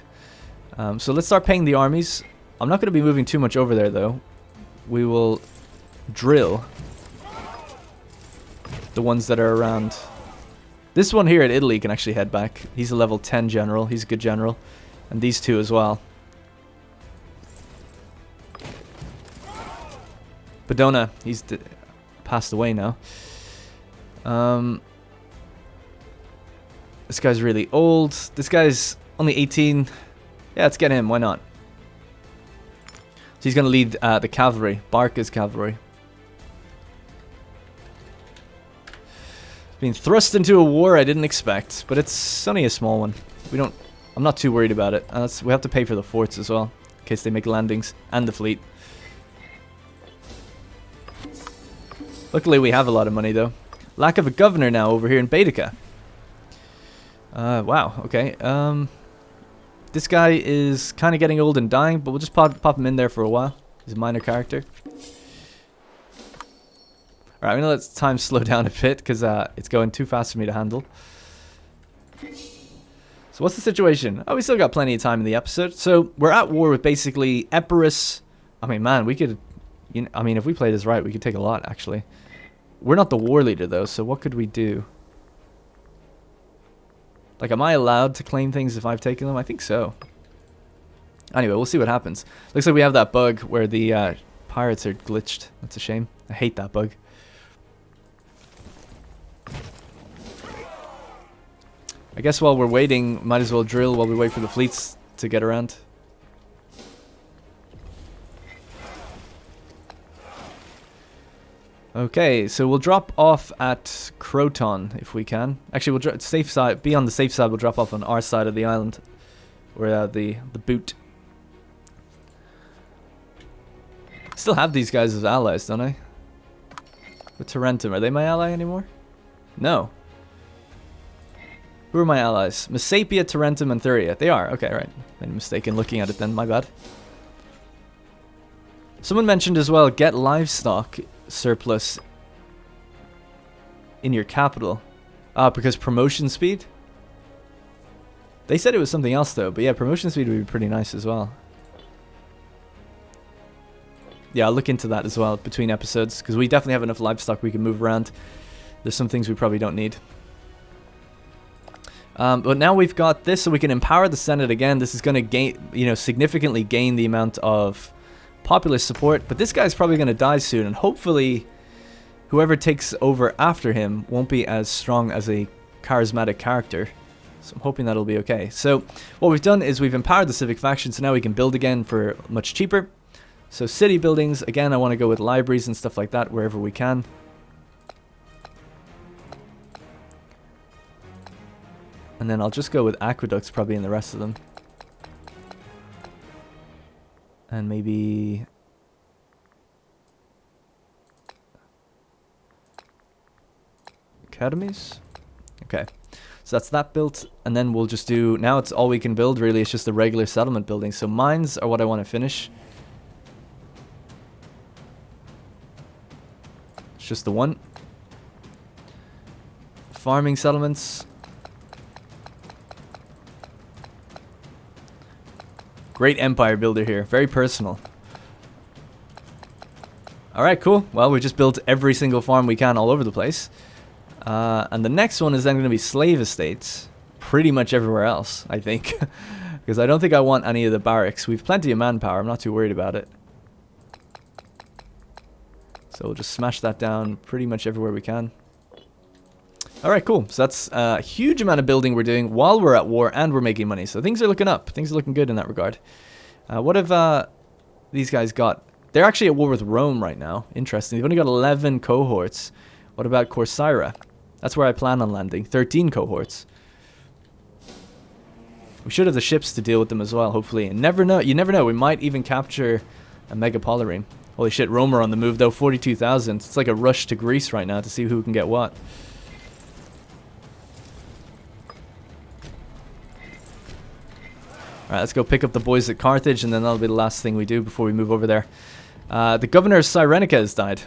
Speaker 1: So let's start paying the armies. I'm not going to be moving too much over there, though. We will drill the ones that are around. This one here at Italy can actually head back. He's a level 10 general. He's a good general. And these two as well. Bedona, he's passed away now. This guy's really old. This guy's only 18. Yeah, let's get him. Why not? So he's going to lead the cavalry. Barca's cavalry. Being thrust into a war I didn't expect, but it's only a small one. I'm not too worried about it. We have to pay for the forts as well, in case they make landings, and the fleet. Luckily we have a lot of money though. Lack of a governor now over here in Baetica. Wow, okay. This guy is kind of getting old and dying, but we'll just pop him in there for a while. He's a minor character. Alright, I'm going to let time slow down a bit because it's going too fast for me to handle. So what's the situation? Oh, we still got plenty of time in the episode. So we're at war with basically Epirus. I mean, man, we could... I mean, if we play this right, we could take a lot, actually. We're not the war leader, though, so what could we do? Like, am I allowed to claim things if I've taken them? I think so. Anyway, we'll see what happens. Looks like we have that bug where the pirates are glitched. That's a shame. I hate that bug. I guess while we're waiting, might as well drill while we wait for the fleets to get around. Okay, so we'll drop off at Croton if we can. Actually, we'll safe side. Be on the safe side. We'll drop off on our side of the island, or the boot. Still have these guys as allies, don't I? With Tarentum, are they my ally anymore? No. Who are my allies? Messapia, Tarentum, and Thuria. They are. Okay, right. Made a mistake in looking at it then. My bad. Someone mentioned as well, get livestock surplus in your capital. Because promotion speed? They said it was something else though, but yeah, promotion speed would be pretty nice as well. Yeah, I'll look into that as well between episodes, because we definitely have enough livestock we can move around. There's some things we probably don't need. But now we've got this, so we can empower the Senate again. This is going to gain, significantly gain the amount of populist support. But this guy's probably going to die soon, and hopefully whoever takes over after him won't be as strong as a charismatic character. So I'm hoping that'll be okay. So what we've done is we've empowered the civic faction, so now we can build again for much cheaper. So city buildings, again, I want to go with libraries and stuff like that wherever we can. And then I'll just go with aqueducts probably in the rest of them. And maybe... academies? Okay. So that's that built, and then we'll just do, now it's all we can build really, it's just the regular settlement building. So mines are what I want to finish. It's just the one. Farming settlements. Great empire builder here, very personal. Alright, cool. Well, we just built every single farm we can all over the place. And the next one is then going to be slave estates. Pretty much everywhere else, I think. Because I don't think I want any of the barracks. We've plenty of manpower. I'm not too worried about it. So we'll just smash that down pretty much everywhere we can. Alright, cool. So that's a huge amount of building we're doing while we're at war and we're making money. So things are looking up. Things are looking good in that regard. What have these guys got? They're actually at war with Rome right now. Interesting. They've only got 11 cohorts. What about Corcyra? That's where I plan on landing. 13 cohorts. We should have the ships to deal with them as well, hopefully. And never know. You never know. We might even capture a megapolarine. Holy shit, Rome are on the move though. 42,000. It's like a rush to Greece right now to see who can get what. Alright, let's go pick up the boys at Carthage, and then that'll be the last thing we do before we move over there. The governor of Cyrenica has died.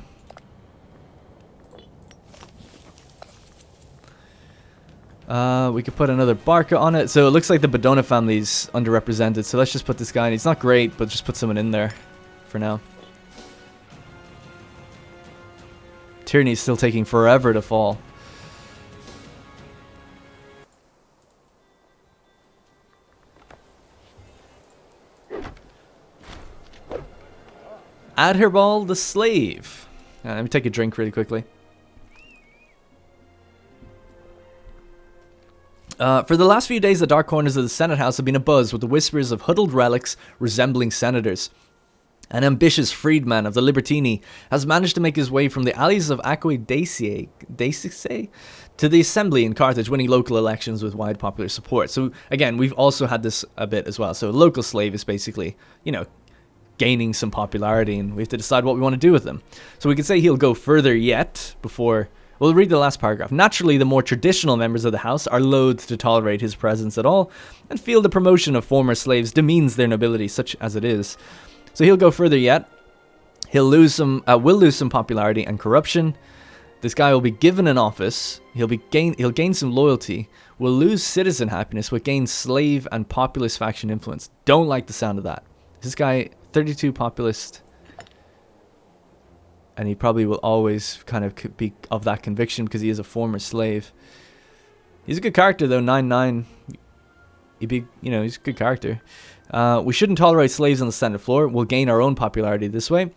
Speaker 1: We could put another Barca on it. So it looks like the Bedona family's underrepresented. So let's just put this guy in. He's not great, but just put someone in there for now. Tyranny's still taking forever to fall. Adherbal the slave. Let me take a drink really quickly. For the last few days, the dark corners of the Senate House have been abuzz with the whispers of huddled relics resembling senators. An ambitious freedman of the Libertini has managed to make his way from the alleys of Aquae Daciae to the assembly in Carthage, winning local elections with wide popular support. So again, we've also had this a bit as well. So a local slave is basically, you know, gaining some popularity, and we have to decide what we want to do with them. So we could say he'll go further yet before... We'll read the last paragraph. Naturally, the more traditional members of the house are loath to tolerate his presence at all, and feel the promotion of former slaves demeans their nobility, such as it is. So he'll go further yet. He'll lose some, will lose some popularity and corruption. This guy will be given an office. He'll gain some loyalty. Will lose citizen happiness, but gain slave and populist faction influence. Don't like the sound of that. This guy, 32 populist. And he probably will always kind of be of that conviction because he is a former slave. He's a good character though, 9-9. He'd be, you know, he's a good character. We shouldn't tolerate slaves on the Senate floor. We'll gain our own popularity this way.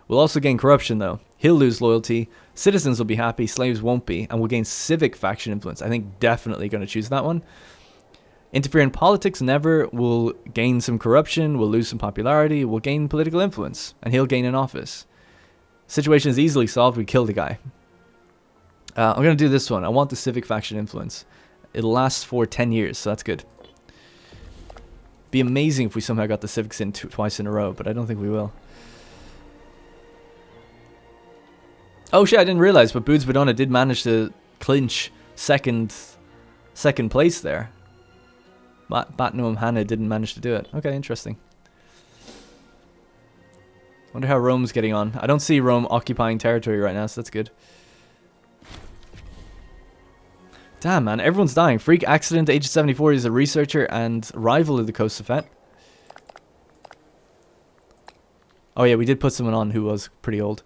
Speaker 1: We'll also gain corruption though. He'll lose loyalty. Citizens will be happy, slaves won't be. And we'll gain civic faction influence. I think definitely going to choose that one. Interfere in politics, never. We'll gain some corruption. We'll lose some popularity. We'll gain political influence. And he'll gain an office. Situation is easily solved. We kill the guy. I'm going to do this one. I want the civic faction influence. It'll last for 10 years, so that's good. Be amazing if we somehow got the civics in twice in a row, but I don't think we will. Oh shit, I didn't realize, but Boods Bedona did manage to clinch second place there. Batnum Hannah didn't manage to do it. Okay, interesting. Wonder how Rome's getting on. I don't see Rome occupying territory right now, so that's good. Damn, man, everyone's dying. Freak accident, age 74, is a researcher and rival of the Kosofet. Oh yeah, we did put someone on who was pretty old.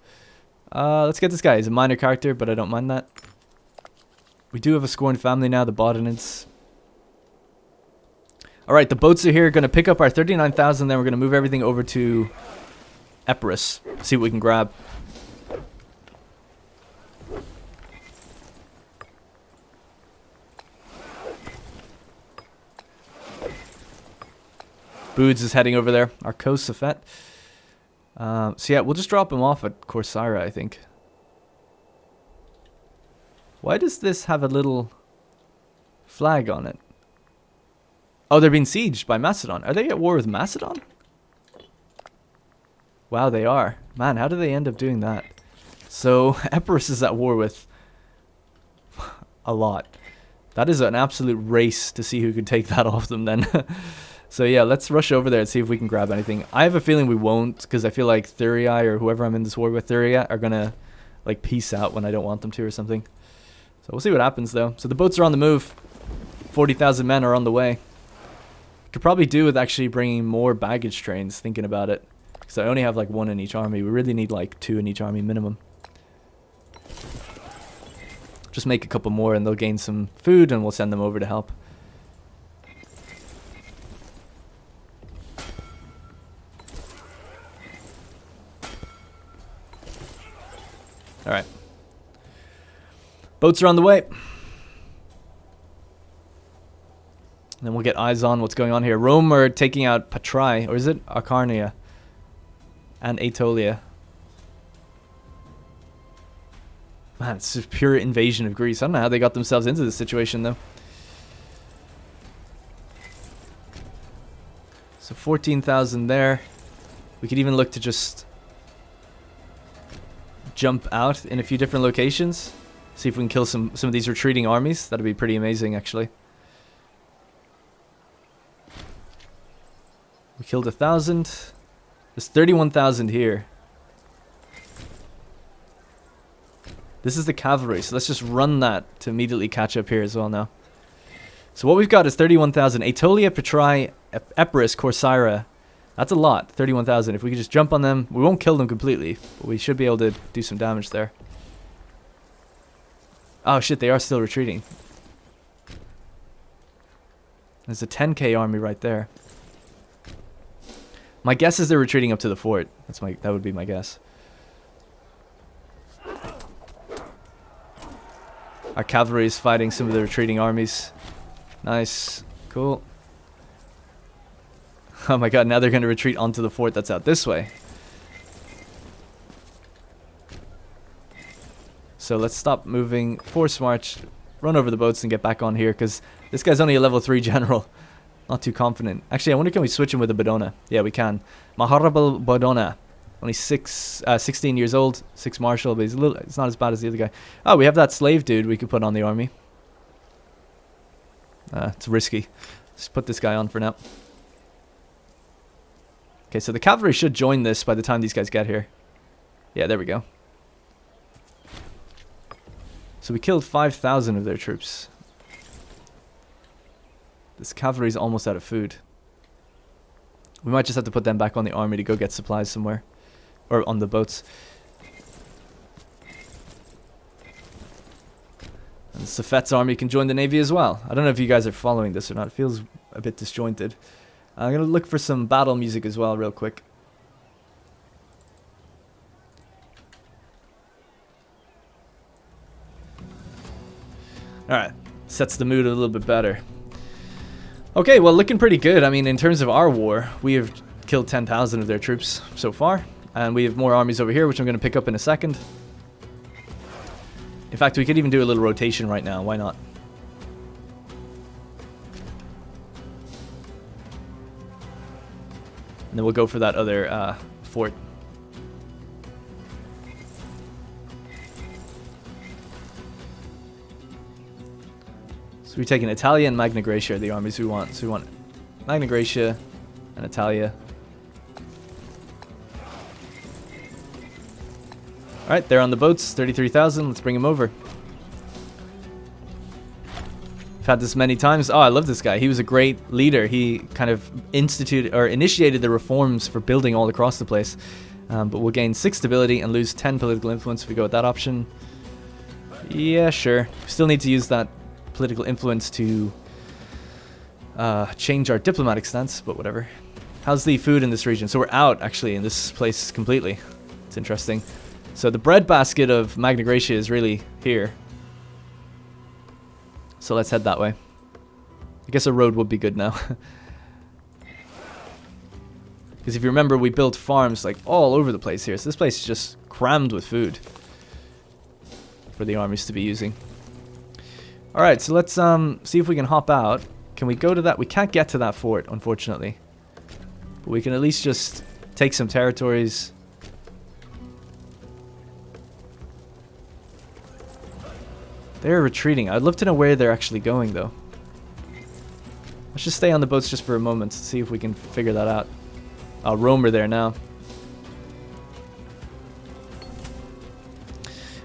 Speaker 1: Let's get this guy. He's a minor character, but I don't mind that. We do have a scorned family now, the Bodenids. Alright, the boats are here. Going to pick up our 39,000, then we're going to move everything over to Epirus. See what we can grab. Boods is heading over there. Our Kosofet. So yeah, we'll just drop him off at Corcyra, I think. Why does this have a little flag on it? Oh, they're being sieged by Macedon. Are they at war with Macedon? Wow, they are. Man, how do they end up doing that? So, Epirus is at war with a lot. That is an absolute race to see who can take that off them then. So yeah, let's rush over there and see if we can grab anything. I have a feeling we won't, because I feel like Thurii or whoever I'm in this war with, Thurii, are gonna like peace out when I don't want them to or something. So we'll see what happens though. So the boats are on the move. 40,000 men are on the way. Could probably do with actually bringing more baggage trains, thinking about it. Because I only have like 1 in each army. We really need like 2 in each army minimum. Just make a couple more and they'll gain some food and we'll send them over to help. Alright. Boats are on the way. And then we'll get eyes on what's going on here. Rome are taking out Patrai, or is it Acarnania? And Aetolia. Man, it's just pure invasion of Greece. I don't know how they got themselves into this situation, though. So 14,000 there. We could even look to just jump out in a few different locations. See if we can kill some of these retreating armies. That'd be pretty amazing, actually. We killed 1,000. There's 31,000 here. This is the cavalry, so let's just run that to immediately catch up here as well now. So what we've got is 31,000. Aetolia, Patrai, Epirus, Corcyra. That's a lot, 31,000. If we could just jump on them, we won't kill them completely, but we should be able to do some damage there. Oh shit, they are still retreating. There's a 10k army right there. My guess is they're retreating up to the fort. That would be my guess. Our cavalry is fighting some of the retreating armies. Nice. Cool. Oh my god, now they're going to retreat onto the fort that's out this way. So let's stop moving. Force march. Run over the boats and get back on here, because this guy's only a level 3 general. Not too confident. Actually, I wonder, can we switch him with a Badona? Yeah, we can. Maharabal Badona. Only 16 years old, 6 marshal, but it's not as bad as the other guy. Oh, we have that slave dude we could put on the army. It's risky. Let's put this guy on for now. Okay, so the cavalry should join this by the time these guys get here. Yeah, there we go. So we killed 5,000 of their troops. This cavalry's almost out of food. We might just have to put them back on the army to go get supplies somewhere. Or on the boats. And Safet's army can join the navy as well. I don't know if you guys are following this or not. It feels a bit disjointed. I'm going to look for some battle music as well real quick. Alright. Sets the mood a little bit better. Okay, well, looking pretty good. I mean, in terms of our war, we have killed 10,000 of their troops so far. And we have more armies over here, which I'm going to pick up in a second. In fact, we could even do a little rotation right now. Why not? And then we'll go for that other fort. So we're taking Italia and Magna Graecia, the armies we want. So we want Magna Graecia and Italia. Alright, they're on the boats, 33,000. Let's bring them over. I've had this many times. Oh, I love this guy. He was a great leader. He kind of initiated the reforms for building all across the place. But we'll gain 6 stability and lose 10 political influence if we go with that option. Yeah, sure. Still need to use that political influence to change our diplomatic stance, but whatever. How's the food in this region? So we're out, actually, in this place completely. It's interesting. So the breadbasket of Magna Graecia is really here. So let's head that way. I guess a road would be good now. Because if you remember, we built farms like all over the place here. So this place is just crammed with food for the armies to be using. Alright, so let's see if we can hop out. Can we go to that? We can't get to that fort, unfortunately. But we can at least just take some territories. They're retreating. I'd love to know where they're actually going, though. Let's just stay on the boats just for a moment to see if we can figure that out. Oh, Romer there now.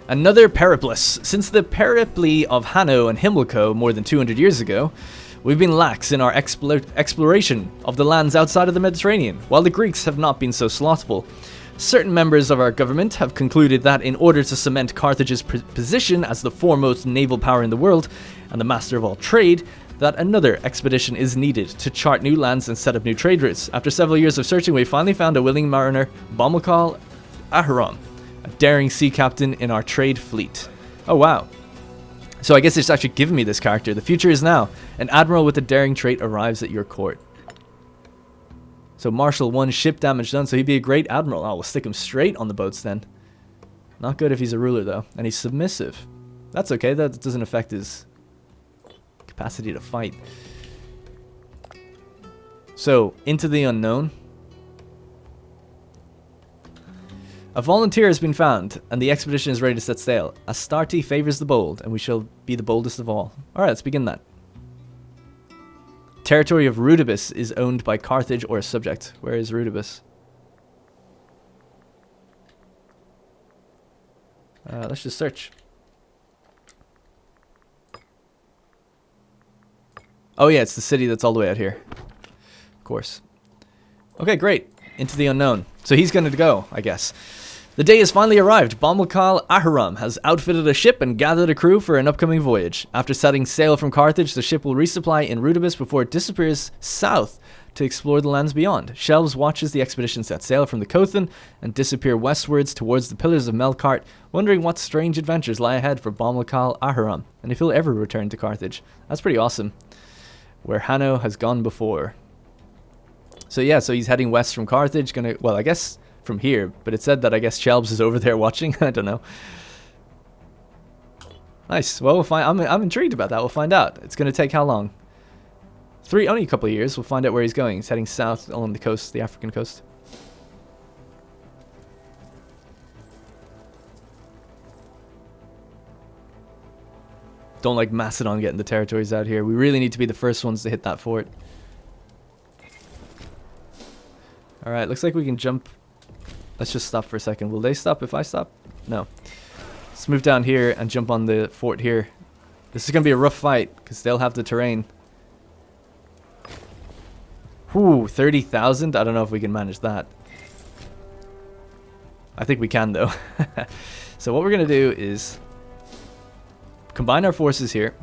Speaker 1: Another periplus. Since the periply of Hanno and Himmelco more than 200 years ago, we've been lax in our exploration of the lands outside of the Mediterranean, while the Greeks have not been so slothful. Certain members of our government have concluded that in order to cement Carthage's position as the foremost naval power in the world and the master of all trade, that another expedition is needed to chart new lands and set up new trade routes. After several years of searching, we finally found a willing mariner, Bomilcar Aharon, a daring sea captain in our trade fleet. Oh wow. So I guess it's actually given me this character. The future is now. An admiral with a daring trait arrives at your court. So Marshal 1, ship damage done, so he'd be a great admiral. Oh, we'll stick him straight on the boats then. Not good if he's a ruler though. And he's submissive. That's okay, that doesn't affect his capacity to fight. So, into the unknown. A volunteer has been found, and the expedition is ready to set sail. Astarte favors the bold, and we shall be the boldest of all. Alright, let's begin that. Territory of Rudibus is owned by Carthage or a subject. Where is Rudibus? Let's just search. Oh yeah, it's the city that's all the way out here. Of course. Okay, great. Into the unknown. So he's going to go, I guess. The day has finally arrived. Bomilcar Aharon has outfitted a ship and gathered a crew for an upcoming voyage. After setting sail from Carthage, the ship will resupply in Rudibus before it disappears south to explore the lands beyond. Shelves watches the expedition set sail from the Cothan and disappear westwards towards the Pillars of Melkart, wondering what strange adventures lie ahead for Bomilcar Aharon, and if he'll ever return to Carthage. That's pretty awesome. Where Hanno has gone before. So yeah, so he's heading west from Carthage, well, I guess from here, but it said that I guess Shelves is over there watching. I don't know. Nice. Well, we'll find. I'm intrigued about that. We'll find out. It's going to take how long? Only a couple of years. We'll find out where he's going. He's heading south along the coast, the African coast. Don't like Macedon getting the territories out here. We really need to be the first ones to hit that fort. Alright, looks like we can jump. Let's just stop for a second. Will they stop if I stop? No. Let's move down here and jump on the fort here. This is going to be a rough fight because they'll have the terrain. Whew, 30,000? I don't know if we can manage that. I think we can though. So what we're going to do is combine our forces here.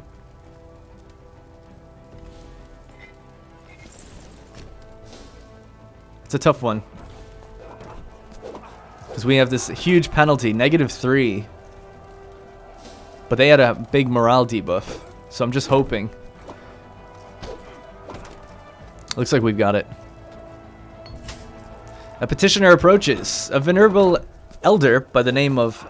Speaker 1: It's a tough one. Because we have this huge penalty, -3. But they had a big morale debuff. So I'm just hoping. Looks like we've got it. A petitioner approaches. A venerable elder by the name of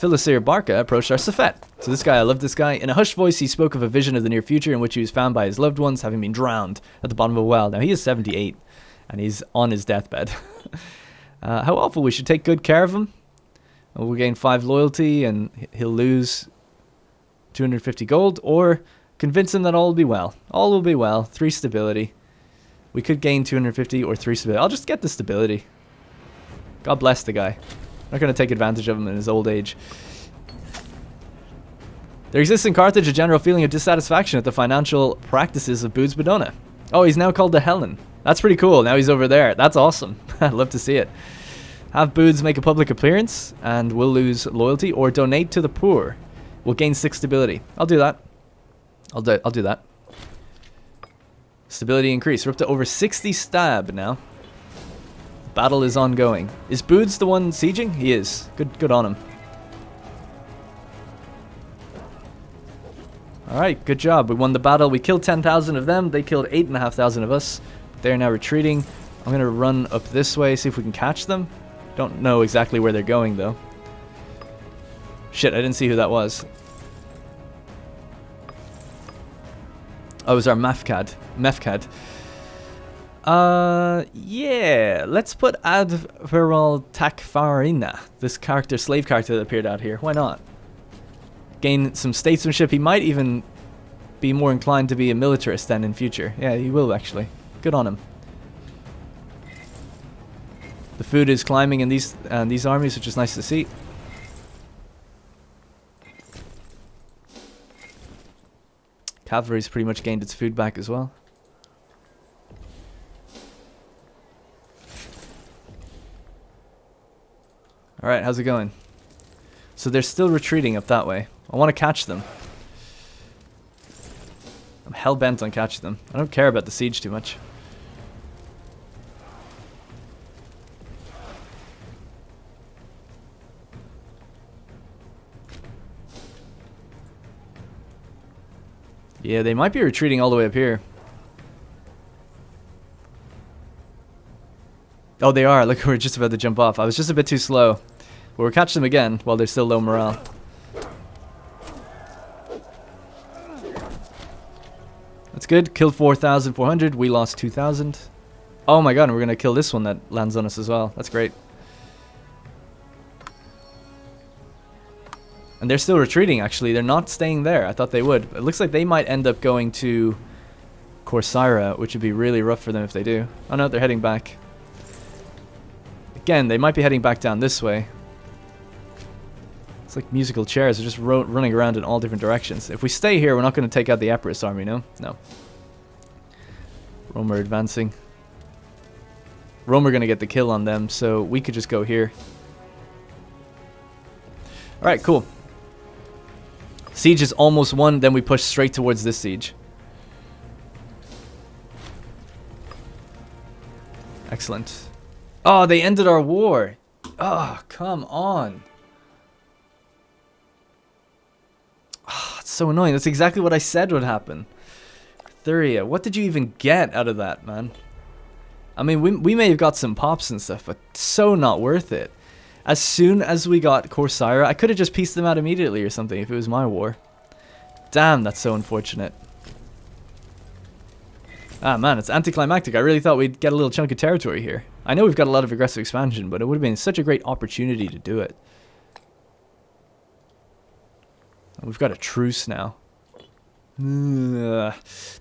Speaker 1: Philisir Barca approached our Safet. So this guy, I love this guy. In a hushed voice, he spoke of a vision of the near future in which he was found by his loved ones, having been drowned at the bottom of a well. Now, he is 78, and he's on his deathbed. How awful. We should take good care of him. We'll gain 5 loyalty, and he'll lose 250 gold, or convince him that all will be well. All will be well. 3 stability. We could gain 250 or 3 stability. I'll just get the stability. God bless the guy. Not going to take advantage of him in his old age. There exists in Carthage a general feeling of dissatisfaction at the financial practices of Boots Bedona. Oh, he's now called the Helen. That's pretty cool. Now he's over there. That's awesome. I'd love to see it. Have Boots make a public appearance, and we'll lose loyalty, or donate to the poor. We'll gain 6 stability. I'll do that. I'll do that. Stability increase. We're up to over 60 stab now. Battle is ongoing. Is Boots the one sieging? He is. Good on him. Alright, good job. We won the battle. We killed 10,000 of them. They killed 8,500 of us. They're now retreating. I'm going to run up this way, see if we can catch them. Don't know exactly where they're going, though. Shit, I didn't see who that was. Oh, it was our Mefkad. Yeah. Let's put Admiral Takfarina, this character, slave character that appeared out here. Why not? gain some statesmanship. He might even be more inclined to be a militarist then in future. Yeah, he will actually. Good on him. The food is climbing in these armies, which is nice to see. Cavalry's pretty much gained its food back as well. Alright, how's it going? So they're still retreating up that way. I want to catch them. I'm hell-bent on catching them. I don't care about the siege too much. Yeah, they might be retreating all the way up here. Oh, they are. Look, we're just about to jump off. I was just a bit too slow. But we'll catch them again while they're still low morale. That's good. Killed 4,400. We lost 2,000. Oh my god, and we're going to kill this one that lands on us as well. That's great. And they're still retreating, actually. They're not staying there. I thought they would. It looks like they might end up going to Corcyra, which would be really rough for them if they do. Oh no, they're heading back. Again, they might be heading back down this way. It's like musical chairs. They're just running around in all different directions. If we stay here, we're not going to take out the Epirus army, no? No. Rome are advancing. Rome are going to get the kill on them, so we could just go here. Alright, cool. Siege is almost won, then we push straight towards this siege. Excellent. Oh, they ended our war. Oh, come on. Oh, it's so annoying. That's exactly what I said would happen. Thuria, what did you even get out of that, man? I mean, we may have got some pops and stuff, but so not worth it. As soon as we got Corcyra, I could have just pieced them out immediately or something if it was my war. Damn, that's so unfortunate. Ah, man, it's anticlimactic. I really thought we'd get a little chunk of territory here. I know we've got a lot of aggressive expansion, but it would have been such a great opportunity to do it. And we've got a truce now. They're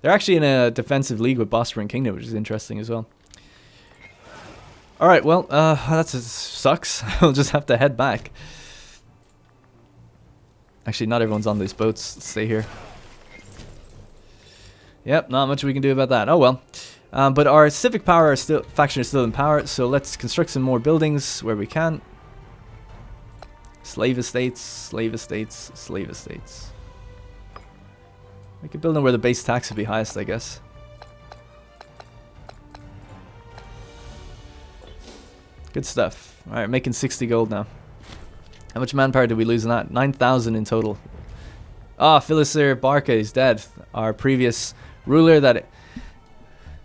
Speaker 1: actually in a defensive league with Bosporan Kingdom, which is interesting as well. Alright, well, that sucks. We'll just have to head back. Actually, not everyone's on these boats. Let's stay here. Yep, not much we can do about that. Oh well. But our civic power faction is still in power, so let's construct some more buildings where we can. Slave estates, slave estates, slave estates. We could build them where the base tax would be highest, I guess. Good stuff. Alright, making 60 gold now. How much manpower did we lose in that? 9,000 in total. Ah, Philisir Barca is dead. Our previous ruler that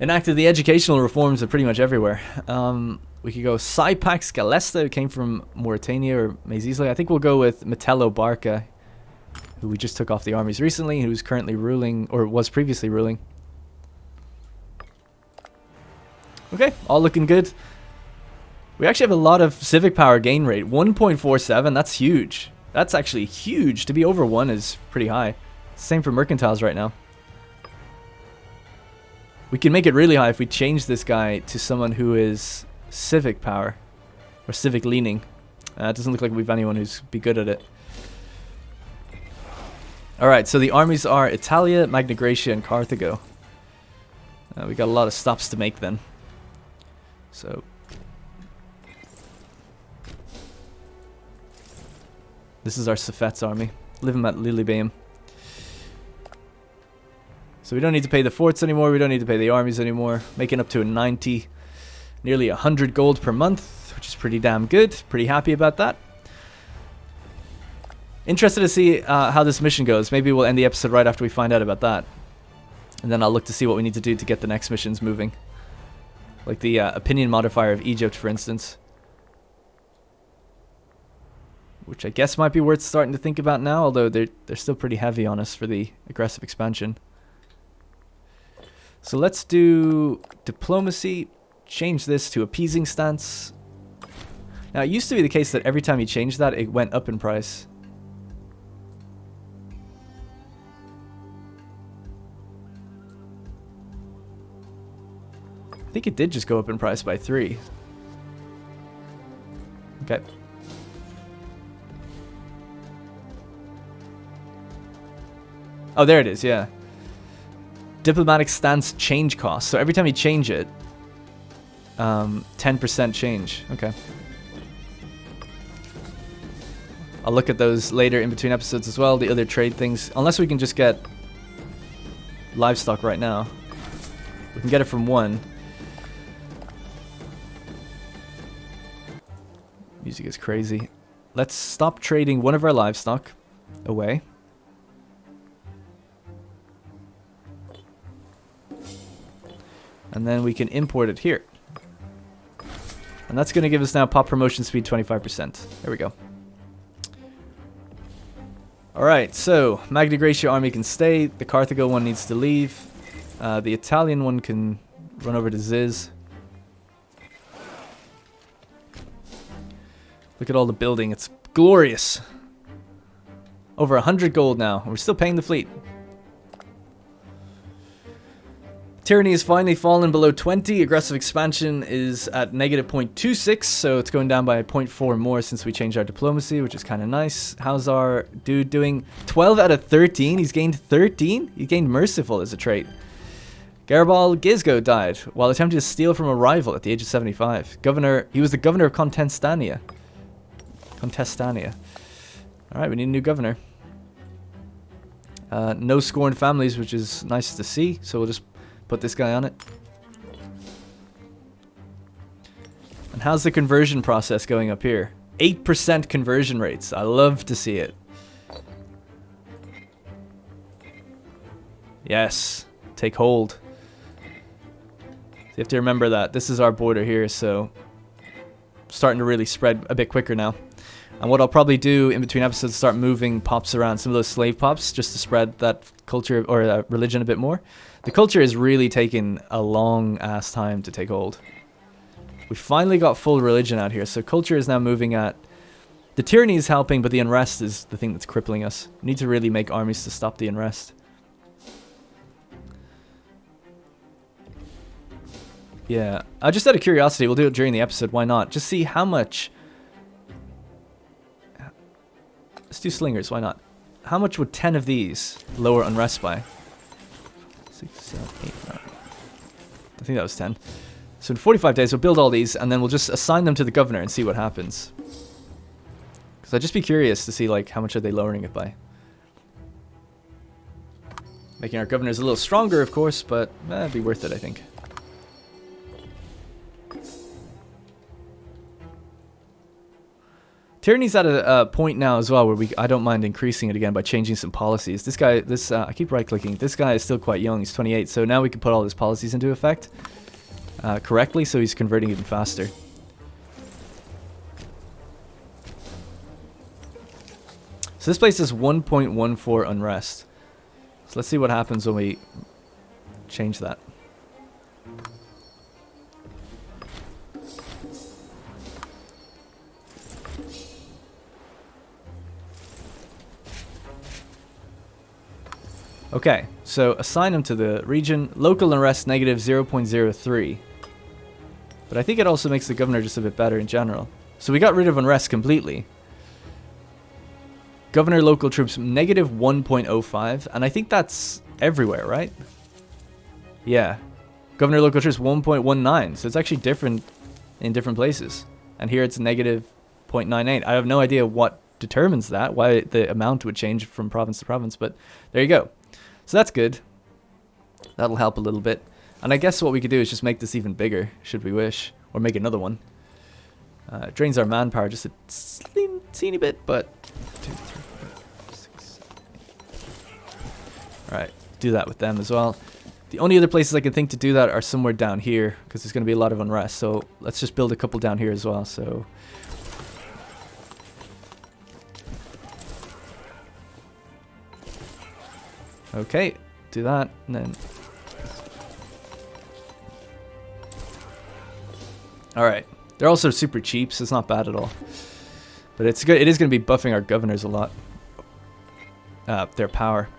Speaker 1: enacted the educational reforms are pretty much everywhere. We could go Sypax Galesta, who came from Mauritania or Mazisla. I think we'll go with Metello Barca, who we just took off the armies recently, who's currently ruling, or was previously ruling. Okay, all looking good. We actually have a lot of civic power gain rate. 1.47, that's huge. That's actually huge. To be over 1 is pretty high. Same for mercantiles right now. We can make it really high if we change this guy to someone who is civic power. Or civic leaning. It doesn't look like we have anyone who's be good at it. Alright, so the armies are Italia, Magna Graecia, and Carthago. We got a lot of stops to make then. So... this is our Safet's army. Living at Lilybaeum. So we don't need to pay the forts anymore. We don't need to pay the armies anymore. Making up to a 90. Nearly 100 gold per month, which is pretty damn good. Pretty happy about that. Interested to see how this mission goes. Maybe we'll end the episode right after we find out about that. And then I'll look to see what we need to do to get the next missions moving. Like the opinion modifier of Egypt, for instance. Which I guess might be worth starting to think about now, although they're still pretty heavy on us for the aggressive expansion. So let's do diplomacy, change this to appeasing stance. Now it used to be the case that every time you changed that, it went up in price. think it did just go up in price by 3. Okay. Oh, there it is, yeah. Diplomatic stance change cost. So every time you change it, 10% change. Okay. I'll look at those later in between episodes as well, the other trade things. Unless we can just get livestock right now. We can get it from 1. Music is crazy. Let's stop trading one of our livestock away. And then we can import it here. And that's going to give us now pop promotion speed 25%. There we go. Alright, so Magna Graecia army can stay. The Carthago one needs to leave. The Italian one can run over to Ziz. Look at all the building. It's glorious. Over 100 gold now. And we're still paying the fleet. Tyranny has finally fallen below 20. Aggressive expansion is at negative 0.26, so it's going down by 0.4 more since we changed our diplomacy, which is kind of nice. How's our dude doing? 12 out of 13. He's gained 13. He gained Merciful as a trait. Garibald Gizgo died while attempting to steal from a rival at the age of 75. He was the governor of Contestania. Alright, we need a new governor. No scorned families, which is nice to see, so we'll just put this guy on it. And how's the conversion process going up here? 8% conversion rates. I love to see it. Yes. Take hold. You have to remember that. This is our border here, so starting to really spread a bit quicker now. And what I'll probably do in between episodes is start moving pops around, some of those slave pops, just to spread that culture or religion a bit more. The culture is really taking a long ass time to take hold. We finally got full religion out here, so culture is now moving at... The tyranny is helping, but the unrest is the thing that's crippling us. We need to really make armies to stop the unrest. Yeah, just out of curiosity, we'll do it during the episode, why not? Just see how much... Let's do slingers, why not? How much would 10 of these lower unrest by? 6, 7, 8, 9. I think that was 10. So in 45 days, we'll build all these, and then we'll just assign them to the governor and see what happens. Because I'd just be curious to see, like, how much are they lowering it by. Making our governors a little stronger, of course, but it'd be worth it, I think. Tyranny's at a point now as well where I don't mind increasing it again by changing some policies. This guy, I keep right-clicking. This guy is still quite young. He's 28, so now we can put all his policies into effect correctly, so he's converting even faster. So this place is 1.14 unrest. So let's see what happens when we change that. Okay, so assign them to the region. Local unrest negative 0.03. But I think it also makes the governor just a bit better in general. So we got rid of unrest completely. Governor local troops negative 1.05. And I think that's everywhere, right? Yeah. Governor local troops 1.19. So it's actually different in different places. And here it's negative 0.98. I have no idea what determines that, why the amount would change from province to province. But there you go. So that's good. That'll help a little bit. And I guess what we could do is just make this even bigger, should we wish. Or make another one. It drains our manpower just a teeny bit, but... 2, 3, 4, 5, 6, 7, 8. Alright, do that with them as well. The only other places I can think to do that are somewhere down here, because there's going to be a lot of unrest. So let's just build a couple down here as well. So... Okay, do that, and then... Alright. They're also super cheap, so it's not bad at all. But it's good. It is going to be buffing our governors a lot. Their power.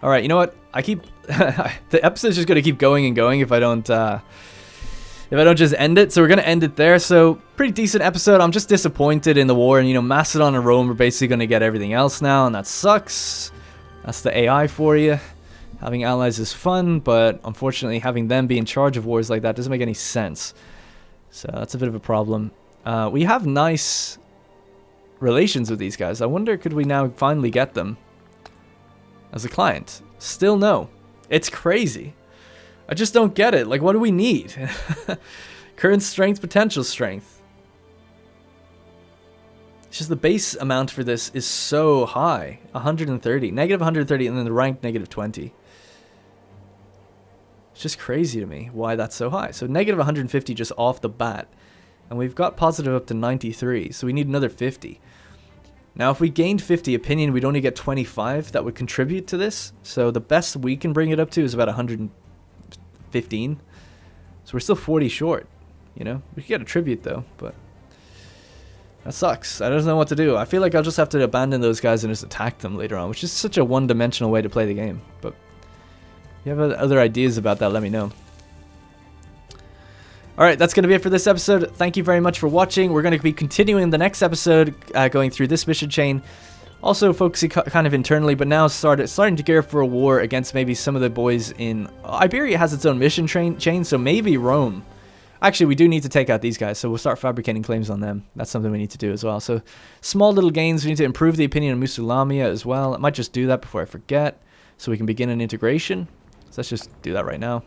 Speaker 1: Alright, you know what? I keep... the episode's just gonna keep going and going if I don't just end it. So we're gonna end it there. So, pretty decent episode. I'm just disappointed in the war. And, you know, Macedon and Rome are basically gonna get everything else now. And that sucks. That's the AI for you. Having allies is fun, but unfortunately having them be in charge of wars like that doesn't make any sense. So that's a bit of a problem. We have nice relations with these guys. I wonder, could we now finally get them as a client? Still no. It's crazy. I just don't get it. Like, what do we need? Current strength, potential strength. It's just the base amount for this is so high. 130. Negative 130 and then the rank negative 20. It's just crazy to me why that's so high. So negative 150 just off the bat. And we've got positive up to 93. So we need another 50. Now if we gained 50 opinion, we'd only get 25 that would contribute to this. So the best we can bring it up to is about 115. So we're still 40 short. You know, we could get a tribute though, but that sucks. I don't know what to do. I feel like I'll just have to abandon those guys and just attack them later on, which is such a one-dimensional way to play the game. But if you have other ideas about that, let me know. Alright, that's going to be it for this episode. Thank you very much for watching. We're going to be continuing the next episode, going through this mission chain. Also focusing kind of internally, but now starting to gear up for a war against maybe some of the boys in... Iberia has its own mission chain, so maybe Rome. Actually, we do need to take out these guys, so we'll start fabricating claims on them. That's something we need to do as well. So, small little gains. We need to improve the opinion of Musulamia as well. I might just do that before I forget, so we can begin an integration. So let's just do that right now.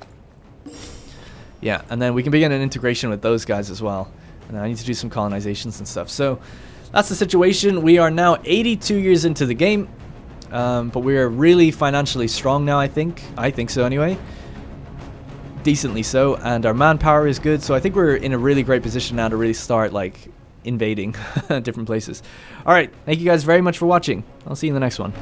Speaker 1: Yeah, and then we can begin an integration with those guys as well. And I need to do some colonizations and stuff. So that's the situation. We are now 82 years into the game. But we are really financially strong now, I think. I think so anyway. Decently so. And our manpower is good. So I think we're in a really great position now to really start, like, invading different places. Alright, thank you guys very much for watching. I'll see you in the next one.